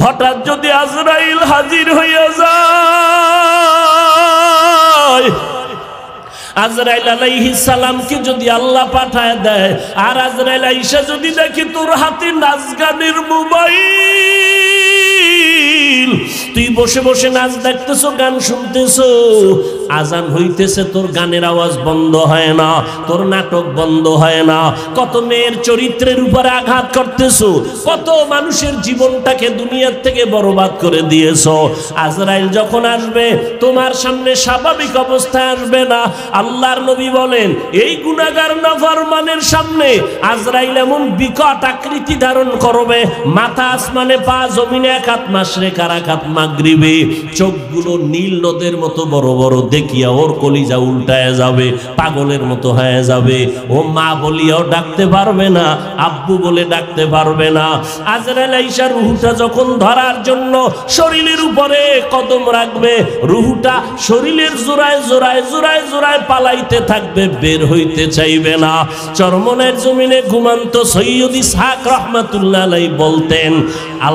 হঠাৎ যদি আজরাইল হাজির হইয়া যায়, আজরাইল আলাইহিস সালামকে যদি আল্লাহ পাঠায় দেয়, আর আজরাইল আইসা যদি দেখে তোর হাতে নাচ গানের মোবাইল, তুই বসে বসে নাচ দেখতেছো, গান শুনতেছো, আজান হইতেছে, তোর গানের আওয়াজ বন্ধ হয় না, তোর নাটক বন্ধ হয় না, কত মেয়ের চরিত্রের উপরে আঘাত করতেছো, কত মানুষের জীবনটাকে দুনিয়ার থেকে বরবাদ করে দিয়েছো। আজরাইল যখন আসবে তোমার সামনে স্বাভাবিক অবস্থায় আসবে না। আল্লাহর নবী বলেন এই গুনাহগার নাফরমানের সামনে আজরাইল এমন বিকট আকৃতি ধারণ করবে, মাথা আসমানে, পা জমিনে, এক হাত মাশরিক আর এক হাত মাগরিবে, চোখগুলো নীল নদের মতো বড় বড়, দেখিয়া ওর কলিজা উল্টায় যাবে, পাগলের মতো হয়ে যাবে। ও মা বলিয়াও ডাকতে পারবে না, আব্বু বলে ডাকতে পারবে না। আজরাইল আইসা রুহুটা যখন ধরার জন্য শরীরের উপরে কদম রাখবে, রুহুটা শরীরের জোড়ায় জোড়ায় জোড়ায় জোড়ায় পালাইতে থাকবে, বের হইতে চাইবে না। চরমনের জমিনে ঘুমান্ত সৈয়দ ইসহাক রহমাতুল্লাহ আলাইহি বলতেন,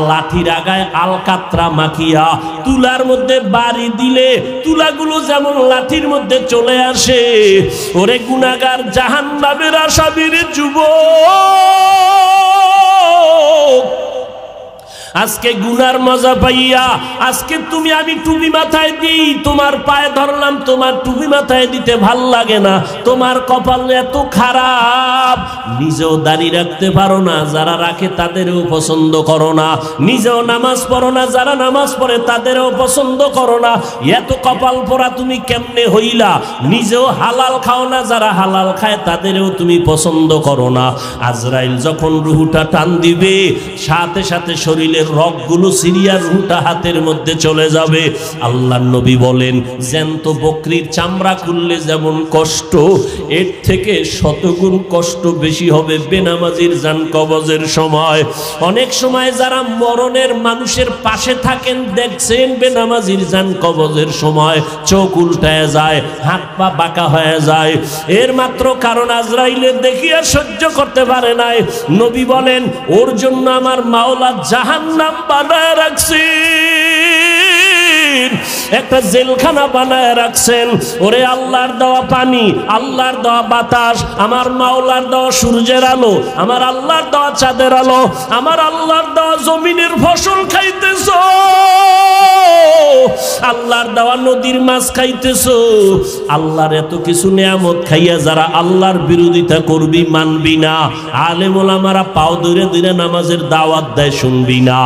লাঠির আগায় আলকাতরা মাখিয়া তুলার মধ্যে বাড়ি দিলে তুলাগুলো যেমন লাঠির মধ্যে চলে আসে, ওরে গুনাহগার জাহান্নামের আসামির যুবক, আজকে গুনার মজা পাইয়া, আজকে তুমি আমি টুপি মাথায় দিই, তোমার পায়ে ধরলাম, তোমার টুপি মাথায় দিতে ভাল লাগে না, তোমার কপাল এত খারাপ, নিজেও দাঁড়িয়ে রাখতে পারো না, যারা রাখে তাদেরও পছন্দ করো না, নিজেও নামাজ পড়ো না, যারা নামাজ পড়ে তাদেরও পছন্দ করো না, এত কপাল পরা তুমি কেমনে হইলা, নিজেও হালাল খাও না, যারা হালাল খায় তাদেরও তুমি পছন্দ করো না। আজরাইল যখন রুহুটা টান দিবে, সাথে সাথে শরীরে রগগুলো সিরিয়ার রুহুটা হাতের মধ্যে চলে যাবে। আল্লাহর নবী বলেন জ্যান্ত বকরির চামড়া খুললে যেমন কষ্ট, এর থেকে শতগুণ কষ্ট বেশি হবে বেনামাজির জান কবজের সময়। অনেক সময় যারা মরণের মানুষের পাশে থাকেন দেখছেন, বেনামাজির জান কবজের সময় চোখ উল্টায় যায়, হাত পা বাঁকা হয়ে যায়, এর মাত্র কারণ আজরাইলের দেখিয়া সহ্য করতে পারে নাই। নবী বলেন ওর জন্য আমার মাওলা জাহান্নাম বানায় রাখছেন, একটা জেলখানা বানায় রাখছেন। ওরে আল্লাহর দেওয়া পানি, আল্লাহর দেওয়া বাতাস, আমার মাওলার দেওয়া সূর্যের আলো, আমার আল্লাহর দেওয়া চাঁদের আলো, আমার আল্লাহর দেওয়া জমিনের ফসল খাইতেছো, আল্লাহর দেওয়া নদীর মাছ খাইতেছো, আল্লাহর এত কিছু নিয়ামত খাইয়া যারা আল্লাহর বিরোধিতা করবি, মানবি না, আলেম ওলামারা পাও ধরে ধরে নামাজের দাওয়াত দেয়, শুনবি না,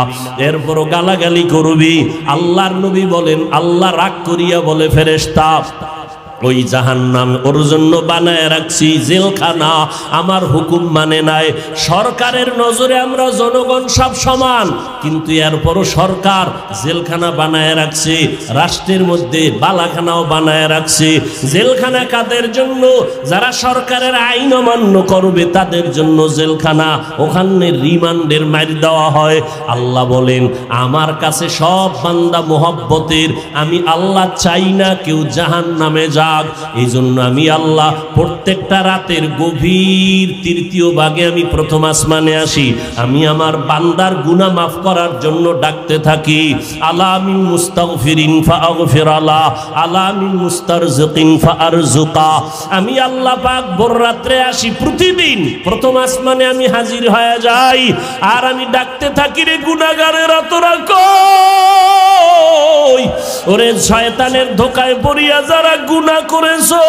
এরপরও গালাগালি করবি। আল্লাহর নবী বলেন আল্লাহ রাগ করিয়া বলে ফেরেশতা, ওই জাহান্নাম ওর জন্য বানায় রাখছি জেলখানা, আমার হুকুম মানে নাই। সরকারের নজরে আমরা জনগণ সব সমান, কিন্তু এরপরও সরকার জেলখানা বানায় রাখছে, রাষ্ট্রের মধ্যে বালাখানাও বানায় রাখছে। জেলখানা কাদের জন্য? যারা সরকারের আইন অমান্য করবে তাদের জন্য জেলখানা, ওখানে রিমান্ডের মার দেওয়া হয়। আল্লাহ বলেন আমার কাছে সব বান্দা মোহব্বতের, আমি আল্লাহ চাই না কেউ জাহান্নামে যাক। এই জন্য আমি আল্লাহ প্রত্যেকটা রাতের গভীর তৃতীয় ভাগে আমি প্রথম আসমানে আসি, আমি আমার বান্দার গুনাহ মাফ করার জন্য ডাকতে থাকি। আলা মিন মুস্তাগফিরিন ফাগফির আলা, আলা মিন মুস্তারজিকিন ফারজুকা। আমি আল্লাহ পাক ভোর রাত্রে আসি, প্রতিদিন প্রথম আসমানে আমি হাজির হয়ে যাই, আর আমি ডাকতে থাকি রে গুনাহগারেরা তোরা কই? ওরে শয়তানের ধোকায় পড়িয়া যারা গুনাহ করেছো,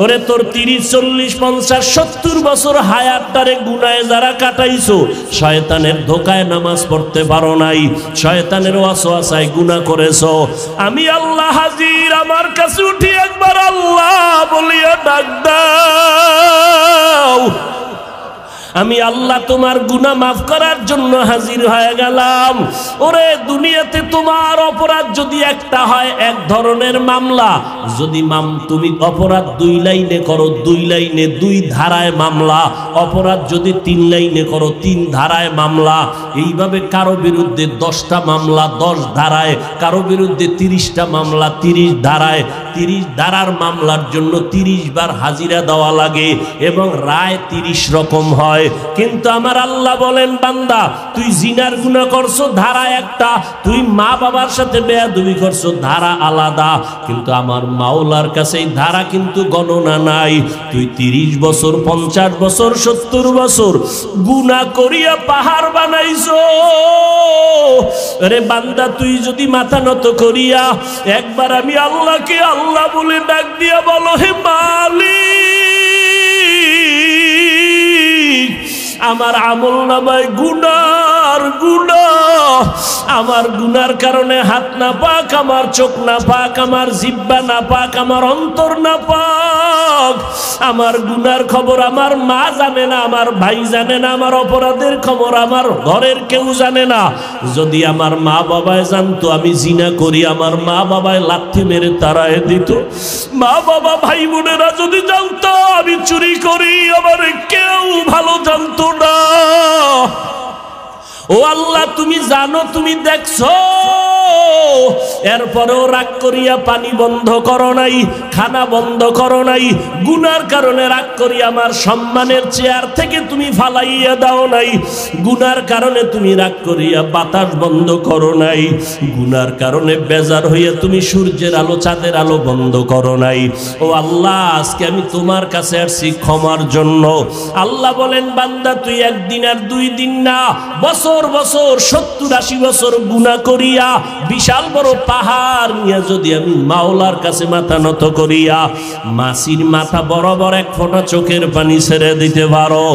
ওরে তোর 30, 40, 50, 70 বছর হায়াতটারে গুনাহে যারা কাটাইছো, শয়তানের ধোকায় নামাজ পড়তে পারো নাই, শয়তানের ওয়াসওয়াসায় গুনাহ করেছো, আমি আল্লাহ হাজির, আমার কাছে উঠি একবার আল্লাহ বলিয়া ডাক দাও। আমি আল্লাহ তোমার গুনাহ মাফ করার জন্য হাজির হয়ে গেলাম। ওরে দুনিয়াতে তোমার অপরাধ যদি একটা হয়, এক ধরনের মামলা, যদি তুমি অপরাধ 2 লাইনে করো, 2 লাইনে 2 ধারায় মামলা, অপরাধ যদি 3 লাইনে করো, 3 ধারায় মামলা, এইভাবে কারো বিরুদ্ধে 10টা মামলা 10 ধারায়, কারো বিরুদ্ধে 30টা মামলা 30 ধারায়, 30 ধারার মামলার জন্য 30 বার হাজিরা দেওয়া লাগে এবং রায় 30 রকম হয়। কিন্তু আমার আল্লাহ বলেন, বান্দা তুই জিনার গুনাহ করছো, ধারা একটা, তুই মা বাবার সাথে বেয়াদবি করছো, ধারা আলাদা। কিন্তু আমার মাওলার কাছে এই ধারা কিন্তু গণনা নাই। তুই 30 বছর, 50 বছর, 70 বছর গুনাহ করিয়া পাহাড় বানাইছো। আরে বান্দা, তুই যদি মাথা নত করিয়া একবার আমি আল্লাহকে আল্লাহ বলে ডাক দিয়া বলো, হে মালিক, আমার আমল নামায় গুনার গুনাহ, আমার গুনার কারণে হাত না পাক, আমার চোখ না পাক, আমার জিহ্বা না পাক, আমার অন্তর না পাক। আমার গুনার খবর আমার মা জানে না, আমার ভাই জানে না, আমার অপরাধের খবর আমার ঘরের কেউ জানে না। যদি আমার মা বাবায় জানতো আমি জিনা করি, আমার মা বাবায় লাথি মেরে তাড়ায় দিত। মা বাবা ভাই বোনেরা যদি জানতো আমি চুরি করি, আমার কেউ ভালো জানতো না। ও আল্লাহ, তুমি জানো, তুমি দেখছো, এরপরেও রাগ করিয়া পানি বন্ধ করো নাই, খানা বন্ধ করো নাই। গুনার কারণে রাগ করিয়া আমার সম্মানের চেয়ার থেকে তুমি ফালাইয়া দাও নাই। গুনার কারণে তুমি রাগ করিয়া বাতাস বন্ধ করো নাই। গুনার কারণে বেজার হইয়া তুমি সূর্যের আলো, চাঁদের আলো বন্ধ করো নাই। ও আল্লাহ, আজকে আমি তোমার কাছে আসছি ক্ষমার জন্য। আল্লাহ বলেন, বান্দা তুই একদিন আর 2 দিন না, বছর বছর 70-80 বছর গুনাহ করিয়া বিশাল বড় পাহাড় নিয়ে যদি আমি মাওলার কাছে মাথা নত করিয়া মাসির মাথা বরাবর 1 ফোঁটা চোখের পানি ছেড়ে দিতে পারো,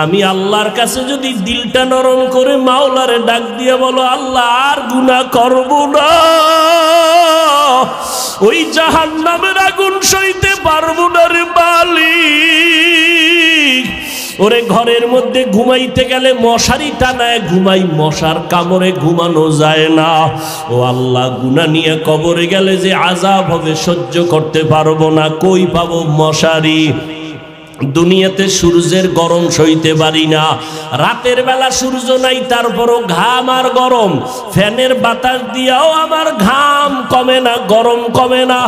আমি আল্লাহর কাছে যদি দিলটা নরম করে মাওলারে ডাক দিয়ে বলো, আল্লাহ আর গুনাহ করব না, ওই জাহান্নামের আগুন সইতে পারবো না রে মালিক। ওরে ঘরের মধ্যে ঘুমাইতে গেলে মশারি টানায় ঘুমাই, মশার কামড়ে ঘুমানো যায় না। ও আল্লাহ, গুনাহ নিয়ে কবরে গেলে যে আযাব হবে সহ্য করতে পারবো না, কই পাবো মশারি? দুনিয়াতে সূর্যের গরম সইতে পারি না, রাতের বেলা সূর্য নাই তারপরও ঘাম আর গরম, ফ্যানের বাতাস দিয়াও আমার ঘাম কমে না, গরম কমে না।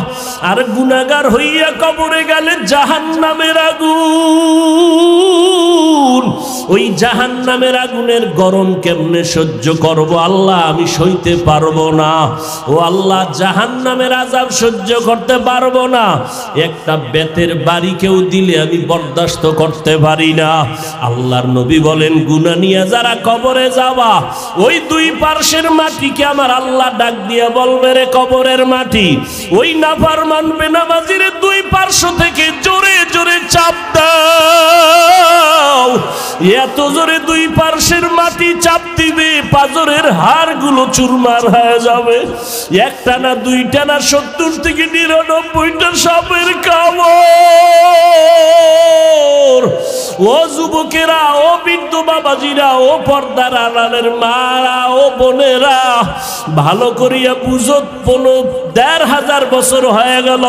আর গুনাহগার হইয়া কবরে গেলে জাহান্নামের আগুন, ওই জাহান্নামের আগুনের গরম কেমনে সহ্য করব আল্লাহ? আমি সইতে পারবো না। ও আল্লাহ, জাহান্নামের আযাব সহ্য করতে পারবো না। একটা বেতের বাড়ি কেউ দিলে আমি বরদাস্ত করতে পারি না। আল্লাহর নবী বলেন, গুনাহ নিয়ে যারা কবরে যাওয়া, ওই 2 পার্শ্বের মাটিকে আমার আল্লাহ ডাক দিয়ে বলবে, রে কবরের মাটি, ওই নাফরমান বেনামাজিরে 2 পার্শ্ব থেকে জোরে জোরে চাপ দাও। এত জোরে 2 পার্শ্বের মাটি চাপ দিবে, পাজরের হাড়গুলো চুরমার হয়ে যাবে। একটা না, 2টা না, 70 থেকে 99টা সাপের কামড়। ও যুবকেরা, ও বৃদ্ধ বাবাজিরা, ও পর্দার আড়ালের মারা, ও বোনেরা, ভালো করিয়া বুঝো, 15,000 বছর হয়ে গেল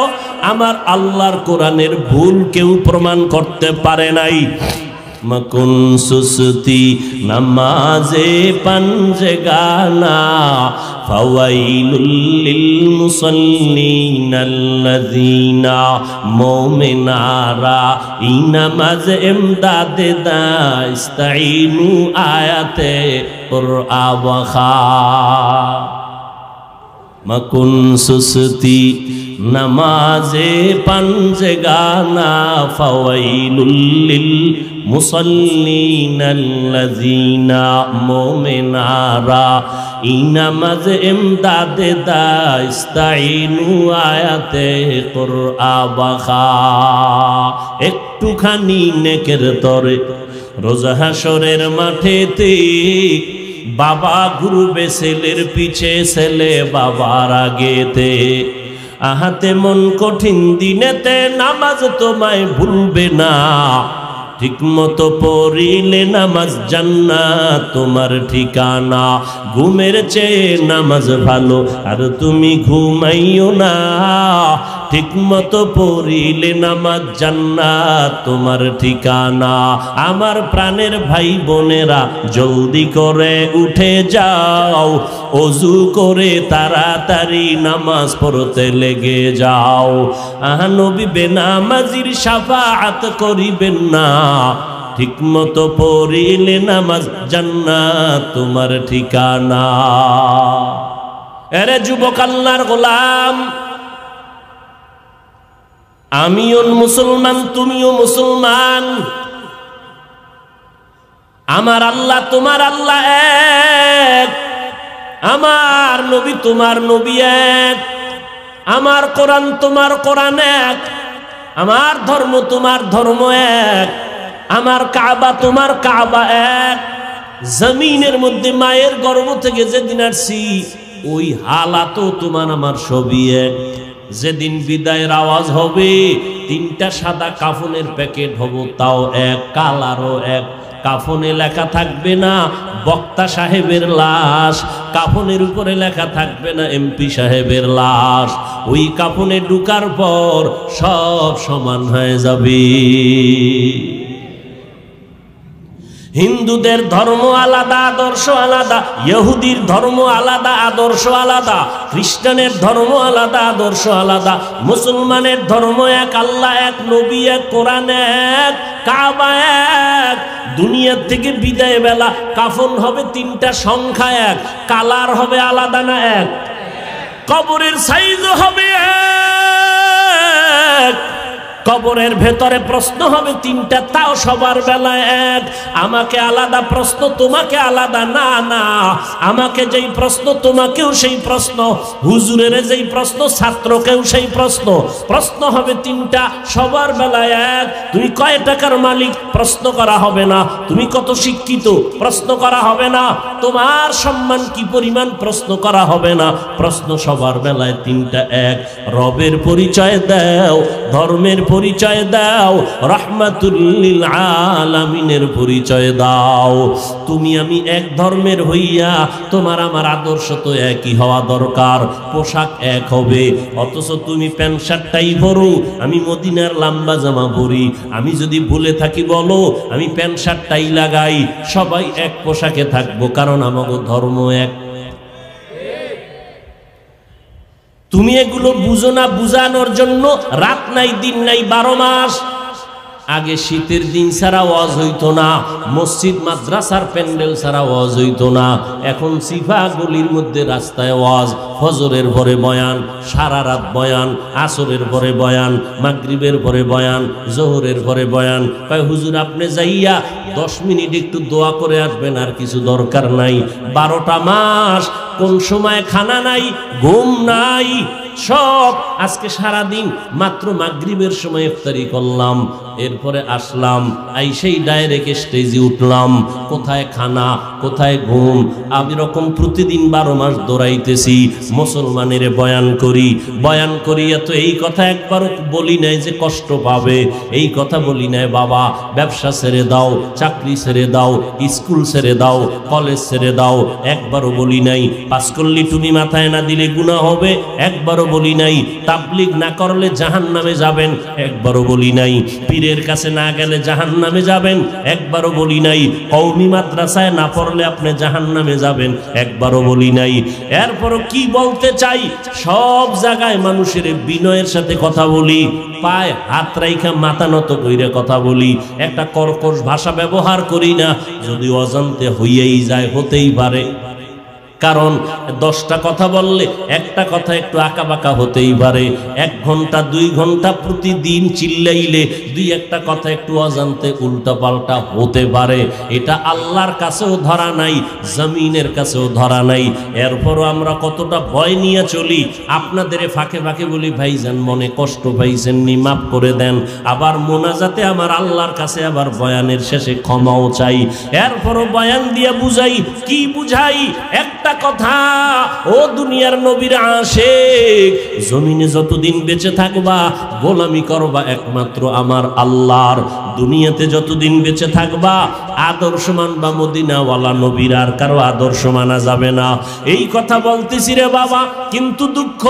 আমার আল্লাহর কোরআনের ভুল কেউ প্রমাণ করতে পারে নাই। মকুন সুসতি নামাজে পাঞ্জগানা, ফাওয়াইলুল লিল মুসাল্লিনাল্লাযীনা মুমিনারা ইনামাজ ইমদাদে দা ইস্তাইনু আয়াতে কুরআওয়াখা। মকুন সুসতি নামাজে পাঞ্জগানা, ফাওয়াইলুল লিল মুসাল্লিনাল্লাযীনা মুমিনারা ইনামাজ ইমদাদে দা ইস্তাইনু আয়াতে কুরআওয়াখা। একটুখানি নেকের তরে রোজা হাসরের মাঠেতে বাবা ঘুরবে ছেলের পিছে, ছেলে বাবার আগেতে। আহাতে মন কঠিন দিনেতে নামাজ তোমায় ভুলবে না, ঠিক মতো পড়িলে নামাজ জান্নাত তোমার ঠিকানা। ঘুমের চেয়ে নামাজ ভালো, আর তুমি ঘুমাইও না, ঠিকমতো পড়িলে নামাজ জান্নাত তোমার ঠিকানা। আমার প্রাণের ভাই বোনেরা জলদি করে উঠে যাও, ওযু করে তাড়াতাড়ি নামাজ পড়তে লেগে যাও। নবী বেনামাজির শাফাআত করিবেন না, ঠিকমতো পড়িলে নামাজ জান্নাত তোমার ঠিকানা। এরে যুবক আল্লাহর গোলাম, আমিও মুসলমান, তুমিও মুসলমান। আমার আল্লাহ তোমার আল্লাহ এক, আমার নবী তোমার নবী এক, আমার কোরআন তোমার কোরআন এক, আমার ধর্ম তোমার ধর্ম এক, আমার কাবা তোমার কাবা এক। জমিনের মধ্যে মায়ের গর্ভ থেকে যেদিন আসছি ওই হালাতও তোমার আমার সবই এক। যেদিন বিদায়ের আওয়াজ হবে, তিনটা সাদা কাফনের প্যাকেট হব, তাও এক, কালারও এক। কাফনে লেখা থাকবে না বক্তা সাহেবের লাশ, কাফনের উপরে লেখা থাকবে না এমপি সাহেবের লাশ। ওই কাফনে ঢুকার পর সব সমান হয়ে যাবে। হিন্দুদের ধর্ম আলাদা, আদর্শ আলাদা, ইহুদির ধর্ম আলাদা, আদর্শ আলাদা, খ্রিস্টানের ধর্ম আলাদা, আদর্শ আলাদা, মুসলমানের ধর্ম এক, আল্লাহ এক, নবী এক, কোরআন এক, কাবা এক। দুনিয়ার থেকে বিদায় বেলা কাফন হবে তিনটা, সংখ্যা এক, কালার হবে আলাদা না এক, কবরের সাইজ হবে এক, কবরের ভেতরে প্রশ্ন হবে তিনটা, তাও সবার বেলায় এক। আমাকে আলাদা প্রশ্ন, তোমাকে আলাদা না, না আমাকে যেই প্রশ্ন তোমাকেও সেই প্রশ্ন, হুজুরের যেই প্রশ্ন ছাত্রকেও সেই প্রশ্ন। প্রশ্ন হবে তিনটা, সবার বেলায় এক। তুমি কয় টাকার মালিক প্রশ্ন করা হবে না, তুমি কত শিক্ষিত প্রশ্ন করা হবে না, তোমার সম্মান কি পরিমাণ প্রশ্ন করা হবে না। প্রশ্ন সবার বেলায় তিনটা এক। রবের পরিচয় দাও, ধর্মের পরিচয় দাও, রাহমাতুল লিল আলামিনের পরিচয় দাও। তুমি আমি এক ধর্মের হইয়া তোমার আমার আদর্শ তো একই হওয়া দরকার, পোশাক এক হবে। অথচ তুমি প্যান্ট শার্টটাই পরো, আমি মদিনার লম্বা জামা পরি। আমি যদি ভুলে থাকি বলো, আমি প্যান্ট শার্টটাই লাগাই। সবাই এক পোশাকে থাকবো, কারণ আমাগো ধর্ম এক। তুমি এগুলো বুঝো না, বুঝানোর জন্য রাত নাই দিন নাই 12 মাস। আগে শীতের দিন ছাড়া ওয়াজ হইতো না, মসজিদ মাদ্রাসার প্যান্ডেল ছাড়া ওয়াজ হইতো না। এখন সিফা গলির মধ্যে রাস্তায় ওয়াজ, ফজরের পরে বয়ান, সারা রাত বয়ান, আসরের পরে বয়ান, মাগরিবের পরে বয়ান, জোহরের পরে বয়ান। কয় হুজুর আপনি যাইয়া 10 মিনিট একটু দোয়া করে আসবেন, আর কিছু দরকার নাই। 12টা মাস কোন সময় খানা নাই, ঘুম নাই, সব। আজকে সারা দিন মাত্র মাগরিবের সময় ইফতারি করলাম, এরপরে আসলাম, আইসেই ডাইরেক্ট স্টেজে উঠলাম। কোথায় খানা, কোথায় ঘুম? আমি রকম প্রতিদিন 12 মাস দৌড়াইতেছি। মুসলমানের বয়ান করি, বয়ান করি, এত এই কথা একবারও বলি নাই যে কষ্ট পাবে। এই কথা বলি নাই বাবা ব্যবসা ছেড়ে দাও, চাকরি ছেড়ে দাও, স্কুল ছেড়ে দাও, কলেজ ছেড়ে দাও, একবারও বলি নাই। পাস করলি তুমি মাথায় না দিলে গুনাহ হবে, একবারও বলি নাই। তাবলীগ না করলে জাহান্নামে যাবেন, একবারও বলি নাই। পীরের কাছে না গেলে জাহান্নামে যাবেন, একবারও বলি নাই। কওমি মাদ্রাসায় না পড়লে আপনি জাহান্নামে যাবেন, একবারও বলি নাই। এরপরও কি বলতে চাই, সব জায়গায় মানুষের বিনয়ের সাথে কথা বলি, পায় হাত রাইখা মাথা নত কইরে কথা বলি, একটা কর্কশ ভাষা ব্যবহার করি না। যদি অজান্তে হইয়াই যায়, হতেই পারে, কারণ 10টা কথা বললে একটা কথা একটু আঁকা বাঁকা হতেই পারে। 1 ঘন্টা 2 ঘন্টা প্রতিদিন চিল্লাইলে 2-1টা কথা একটু অজান্তে উল্টা পাল্টা হতে পারে। এটা আল্লাহর কাছেও ধরা নাই, জমিনের কাছেও ধরা নাই। এরপরও আমরা কতটা ভয় নিয়ে চলি। আপনাদের ফাঁকে ফাঁকে বলি ভাইজান মনে কষ্ট পাইছেন নি, মাফ করে দেন। আবার মোনাজাতে আমার আল্লাহর কাছে আবার বয়ানের শেষে ক্ষমাও চাই। এরপরও বয়ান দিয়ে বুঝাই, কি বুঝাই? একটা একটা কথা, ও দুনিয়ার নবীর আশিক, জমিনে যতদিন বেঁচে থাকবা গোলামি করবা একমাত্র আমার আল্লাহর। দুনিয়াতে যতদিন বেঁচে থাকবা আদর্শ মানবা মদিনাওয়ালা নবীর, আর কারো আদর্শ মানা যাবে না। এই কথা বলতেছি রে বাবা, কিন্তু দুঃখ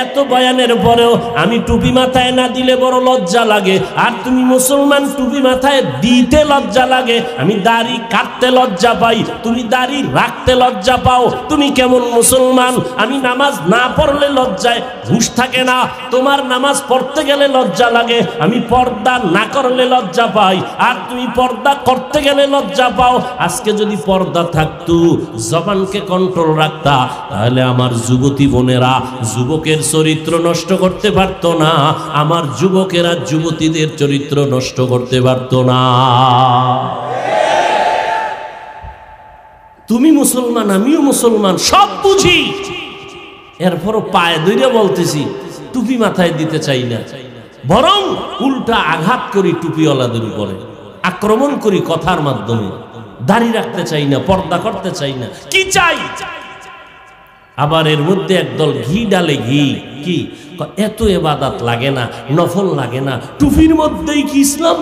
এত বয়ানের পরেও আমি টুপি মাথায় না দিলে বড় লজ্জা লাগে। আর তুমি মুসলমান, টুপি মাথায় দিতে লজ্জা লাগে, আমি দাড়ি কাটতে লজ্জা পাই, তুমি দাড়ি রাখতে লজ্জা পাও। তুমি কেমন মুসলমান? আমি নামাজ না পড়লে লজ্জায় হুঁশ থাকে না, তোমার নামাজ পড়তে গেলে লজ্জা লাগে, আমি পর্দা না করলে লজ্জা পাই, আর তুমি পর্দা করতে গেলে লজ্জা পাও। আজকে যদি পর্দা থাকতো, জবানকে কন্ট্রোল রাখতা, তাহলে আমার যুবতী বোনেরা যুবকের চরিত্র নষ্ট করতে পারতো না, আমার যুবকেরা যুবতীদের চরিত্র নষ্ট করতে পারতো না। তুমি মুসলমান, আমিও মুসলমান, সব বুঝি, এরপরও পায়ে ধরে বলতেছি টুপি মাথায় দিতে চাই না, বরং উল্টা আঘাত করি টুপিওয়ালাদের উপরে, আক্রমণ করি কথার মাধ্যমে। দাড়ি রাখতে চাই না, পর্দা করতে চাই না, কি চাই? আবার এর মধ্যে একদল ঘি ডালে, ঘি কি এত ইবাদত লাগে না, নফল লাগে না, টুপির মধ্যেই কি ইসলাম,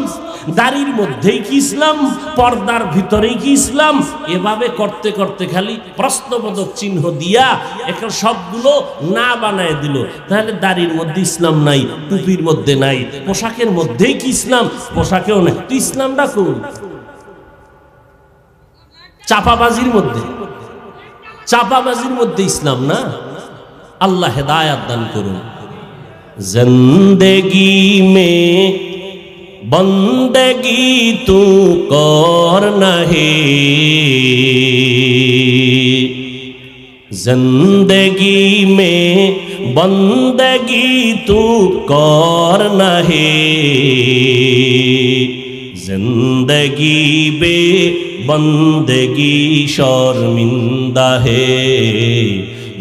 দাড়ির মধ্যেই কি ইসলাম, পর্দার ভিতরেই কি ইসলাম? এভাবে করতে করতে খালি প্রশ্নবোধক চিহ্ন দিয়া এখন সবগুলো না বানায় দিল। তাহলে দাড়ির মধ্যে ইসলাম নাই, টুপির মধ্যে নাই, পোশাকের মধ্যেই কি ইসলাম, পোশাকেও নাই। তো ইসলামটা কোন? চাপাবাজির মধ্যে, চাপাবাজির মধ্যে ইসলাম না। আল্লাহ হেদায়াত দান করুন। জিন্দেগি মে বন্দেগি তু করনা হে, जिंदगी में बंदगी तू करना है, जिंदगी बे बंदगी शर्मिंदा है,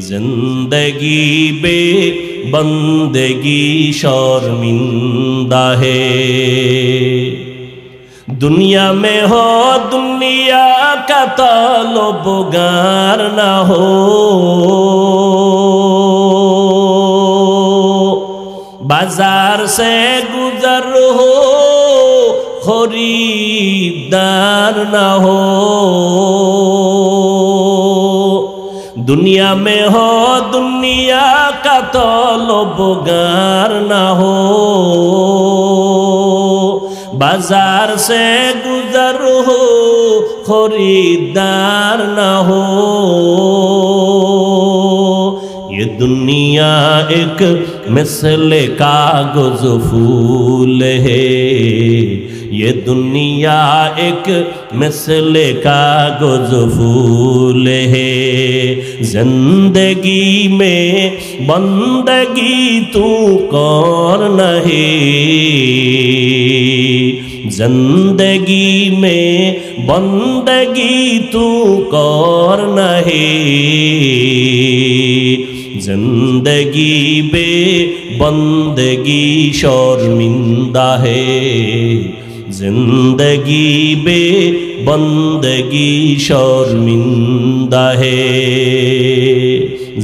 जिंदगी बे बंदगी शर्मिंदा है। दुनिया में हो दुनिया का तलबगार ना हो, बाजार से गुजर हो खरीदार ना हो। दुनिया में हो दुनिया का तलबगार ना हो, बाजार से गुजर हो खरीदार ना हो। ये दुनिया एक मिसले कागज फूल है, ये दुनिया एक मिसले कागज फूल है, जिंदगी में बंदगी तू कौन नहीं, जिंदगी में बंदगी तू कौन नहीं, जिंदगी बे बंदगी शर्मिंदा है, जिंदगी बे बंदगी शर्मिंदा है।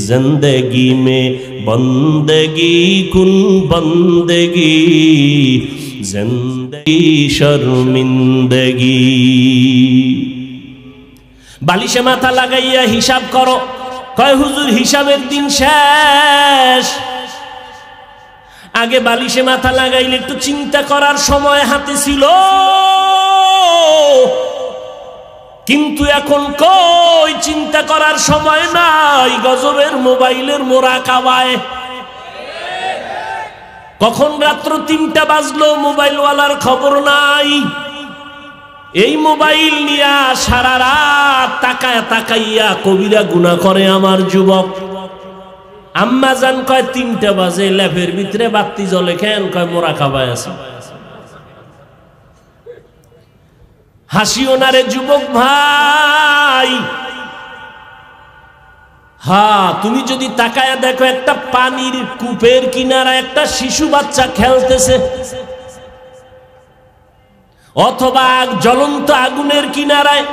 जिंदगी में बंदगी कुन बंदगी, जिंदगी शर्मिंदगी। बालिशे माथा लागाइया हिसाब करो, कय हुजूर हिसाबेर दिन शेष। आगे बालिशे माथा लागाइले एकटु चिंता करार समय हाथे छिलो, किन्तु एखन कई चिंता करार समय नाई, गजबेर मोबाइलेर मोराकाबाय। कखन रात्र 3टा बाजलो मोबाइलवालार खबर नाई। এই মোবাইল নিয়া সারা রাত তাকায়া তাকাইয়া কবিরা গুনাহ করে আমার যুবক। আম্মা জান কয় 3টা বাজে, ল্যাপের ভিতরে বাতি জ্বলে কেন? কয় মোরাকাবায় আছে। হাসিও না রে যুবক ভাই। হ্যাঁ, তুমি যদি তাকায়া দেখো একটা পানির কূপের কিনারা একটা শিশু বাচ্চা খেলতেছে, অথবা জ্বলন্ত আগুনের কিনারায়,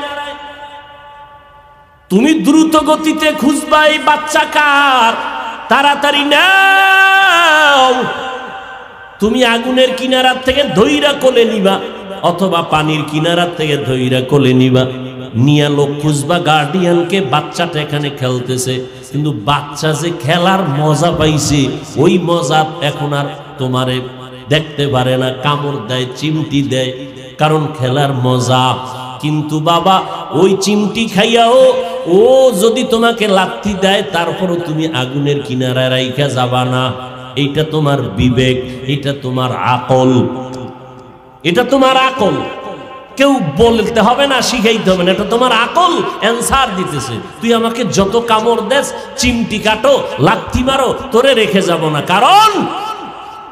তুমি দ্রুত গতিতে খুঁজবা এই বাচ্চা কার, তাড়াতাড়ি নাও। তুমি আগুনের কিনারার থেকে ধইরা কোলে নিবা, অথবা পানির কিনারার থেকে ধইরা কোলে নিবা, নিয়া লোক খুঁজবা গার্ডিয়ানকে। বাচ্চাটা এখানে খেলতেছে, কিন্তু বাচ্চা যে খেলার মজা পাইছে ওই মজা এখন আর তোমারে দেখতে পারে না, কামড় দেয়, চিমটি দেয়, কারণ খেলার মজা। কিন্তু বাবা ওই চিমটি খাইয়াও ও যদি তোমাকে লাথি দেয়, তারপরও তুমি আগুনের কিনারায় রাইখা যাবা না। এটা তোমার বিবেক, এটা তোমার আকল, এটা তোমার আকল। কেউ বলতে হবে না, শিখাইতে হবে না, এটা তোমার আকল অ্যান্সার দিতেছে। তুই আমাকে যত কামড় দেস, চিমটি কাটো, লাথি মারো, তোরে রেখে যাব না, কারণ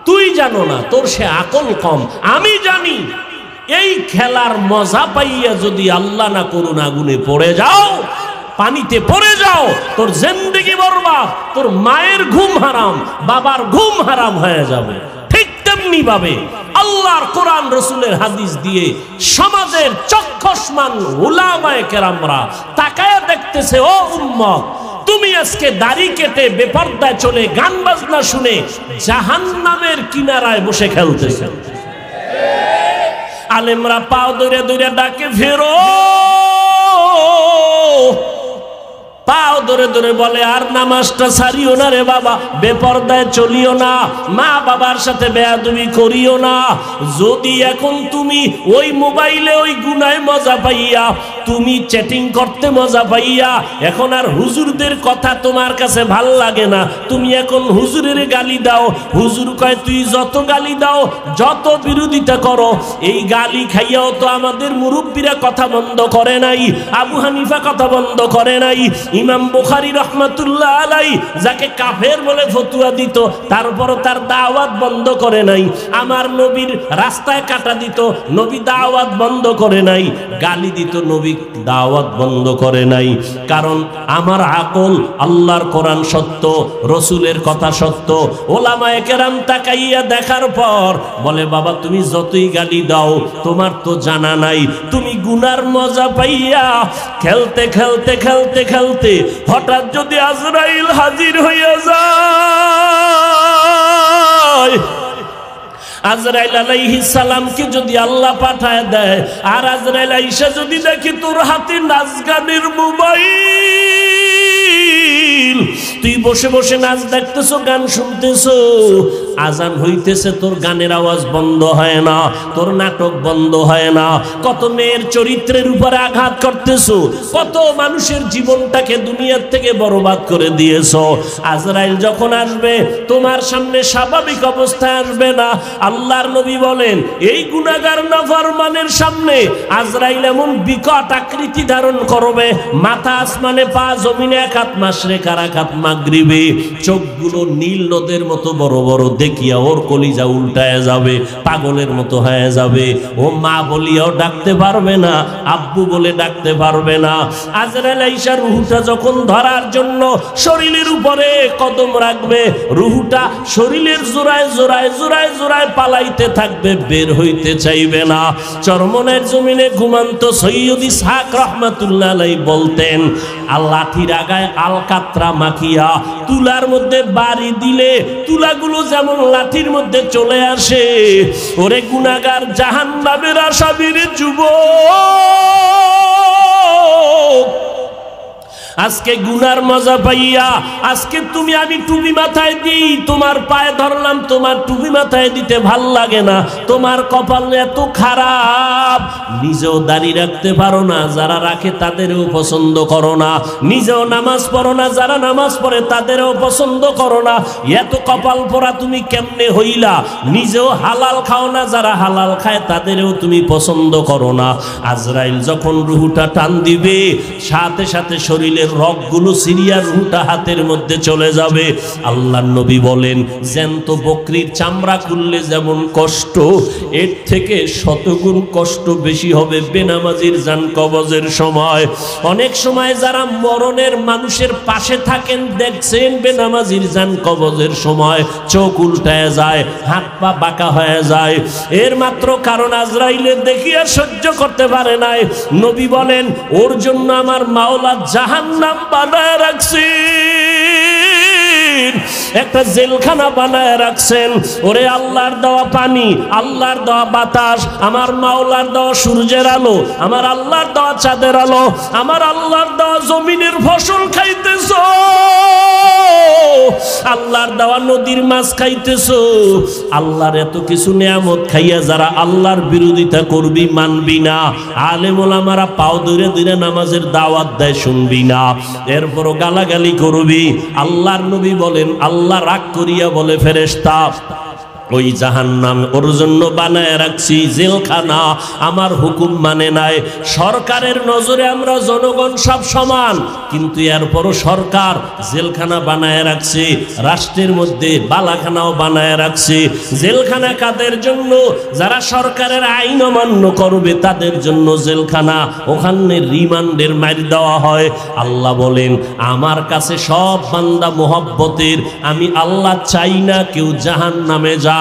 তুই জানো না, তোর সে আকল কম। আমি জানি এই খেলার মজা পাইয়া যদি আল্লাহ না করুন আগুনে পড়ে যাও, পানিতে পড়ে যাও, তোর জিন্দেগি বরবাদ, তোর মায়ের ঘুম হারাম, বাবার ঘুম হারাম হয়ে যাবে। ঠিক তেমনি ভাবে আল্লাহর কোরআন রসুলের হাদিস দিয়ে সমাজের চক্ষুষ্মান উলামায়ে কেরামরা তাকায়া দেখতেছে, ও উম্মত, তুমি আজকে দাড়ি কেটে বেপরদায় চলে গান বাজনা শুনে জাহান্নামের কিনারায় বসে খেলতেছে। আলেমরা পাও ধরে ধরে ডাকে, ফেরো, পাও ধরে ধরে বলে, আর নামাজটা ছাড়িও না রে বাবা, বেপরদায় চলিও না, মা বাবার সাথে বেয়াদবি করিও না। যদি এখন তুমি ওই মোবাইলে ওই গুনায় মজা পাইয়া, তুমি চ্যাটিং করতে মজা পাইয়া এখন আর হুজুরদের কথা তোমার কাছে ভাল লাগে না, তুমি এখন হুজুরের গালি দাও। হুজুর কয় তুই যত গালি দাও, যত বিরোধিতা করো, এই গালি খাইয়াও তো আমাদের মুরব্বীরা কথা বন্ধ করে নাই, আবু হানিফা কথা বন্ধ করে নাই, ইমাম বুখারী রহমাতুল্লাহ আলাইহি যাকে কাফের বলে ফতোয়া দিত, তারপরও তার দাওয়াত বন্ধ করে নাই। আমার নবীর রাস্তায় কাটা দিত, নবী দাওয়াত বন্ধ করে নাই। গালি দিত, নবী দাওয়াত বন্ধ করে নাই। কারণ আমার আকল, আল্লাহর কোরআন সত্য, রসুলের কথা সত্য। ওলামায়ে কেরাম তাকাইয়া দেখার পর বলে, বাবা তুমি যতই গালি দাও, তোমার তো জানা নাই, তুমি গুনার মজা পাইয়া খেলতে খেলতে খেলতে খেলতে হঠাৎ যদি আজরাইল হাজির হইয়া যায়, আজরাইল আলাইহিস সালামকে যদি আল্লাহ পাঠায় দেয়, আর আজরাইল আইসা যদি দেখি তোর হাতে নাচ গানের মোবাইল, তুই বসে বসে নাচ দেখতেছো, গান শুনতেছো, আজান হইতেছে, তোর গানের আওয়াজ বন্ধ হয় না, তোর নাটক বন্ধ হয় না, কত মেয়ের চরিত্রের উপরে আঘাত করতেছো, কত মানুষের জীবনটাকে দুনিয়ার থেকে বরবাদ করে দিয়েছো। আজরাইল যখন আসবে তোমার সামনে স্বাভাবিক অবস্থায় আসবে না। আল্লাহর নবী বলেন, এই গুনাহগার নাফরমানের সামনে আজরাইল এমন বিকট আকৃতি ধারণ করবে, মাথা আসমানে, পা জমিনে, এক হাত মাশরিক আর এক হাত মাগরিবে, চোখগুলো নীল নদের মতো বড় বড়, দেখিয়া ওর কলিজা উল্টায় যাবে, পাগলের মতো হয়ে যাবে। ও মা বলিয়াও ডাকতে পারবে না, আব্বু বলে ডাকতে পারবে না। আজরাইল আইসা রুহুটা যখন ধরার জন্য শরীরের উপরে কদম রাখবে, রুহুটা শরীরের জোড়ায় জোড়ায় জোড়ায় জোড়ায় পালাইতে থাকবে, বের হইতে চাইবে না। চরমনের জমিনে ঘুমান্ত সৈয়দ ইসহাক রাহমাতুল্লাহ আলাইহি বলতেন, লাঠির আগায় আলকাতরা মাখিয়া তুলার মধ্যে বাড়ি দিলে তুলাগুলো যেমন লাঠির মধ্যে চলে আসে, ওরে গুনাহগার জাহান্নামের আসামির যুবক, আজকে গুনার মজা পাইয়া, আজকে তুমি আমি টুপি মাথায় দিই, তোমার পায়ে ধরলাম, তোমার টুপি মাথায় দিতে ভাল লাগে না, তোমার কপাল এত খারাপ, নিজেও দাড়ি রাখতে পারো না, যারা রাখে তাদেরও পছন্দ করো না, নিজেও নামাজ পড়ো না, যারা নামাজ পড়ে তাদেরও পছন্দ করো না, এত কপাল পরা তুমি কেমনে হইলা, নিজেও হালাল খাও না, যারা হালাল খায় তাদেরও তুমি পছন্দ করো না। আজরাইল যখন রুহুটা টান দিবে, সাথে সাথে শরীরের রগগুলো সিরিয়া রুহুটা হাতের মধ্যে চলে যাবে। আল্লাহর নবী বলেন, জ্যান্ত বকরির চামড়া খুললে যেমন কষ্ট, এর থেকে শতগুণ কষ্ট বেশি হবে বেনামাজির জান কবজের সময়। অনেক সময় যারা মরণের মানুষের পাশে থাকেন, দেখছেন বেনামাজির জান কবজের সময় চোখ উল্টায় যায়, হাত পা বাঁকা হয়ে যায়, এর মাত্র কারণ আজরাইলের দেখিয়া সহ্য করতে পারে নাই। নবী বলেন, ওর জন্য আমার মাওলা জাহান জাহান্নাম বানায় রাখছেন, একটা জেলখানা বানায় রাখছেন। ওরে আল্লাহর দেওয়া পানি, আল্লাহর দেওয়া বাতাস, আমার মাওলার দেওয়া সূর্যের আলো, আমার আল্লাহর দেওয়া চাঁদের আলো, আমার আল্লাহর দেওয়া জমিনের ফসল খাইতেছো, আল্লাহর দেওয়া নদীর মাছ খাইতেছো। আল্লাহর এত কিছু নিয়ামত খাইয়া যারা আল্লাহর বিরোধিতা করবি, মানবি না, আলেম ওলামারা পাও ধরে ধরে নামাজের দাওয়াত দেয়, শুনবি না, এরপরও গালাগালি করবি। আল্লাহর নবী বলেন, আল্লাহ রাগ করিয়া বলে ফেরেশতা, ওই জাহান্নাম ওর জন্য বানায় রাখছি জেলখানা, আমার হুকুম মানে নাই। সরকারের নজরে আমরা জনগণ সব সমান, কিন্তু এরপরও সরকার জেলখানা বানায় রাখছে, রাষ্ট্রের মধ্যে বালাখানাও বানায় রাখছে। জেলখানা কাদের জন্য? যারা সরকারের আইন অমান্য করবে তাদের জন্য জেলখানা, ওখানে রিমান্ডের মার দেওয়া হয়। আল্লাহ বলেন, আমার কাছে সব বান্দা মোহব্বতের, আমি আল্লাহ চাই না কেউ জাহান্নামে যা।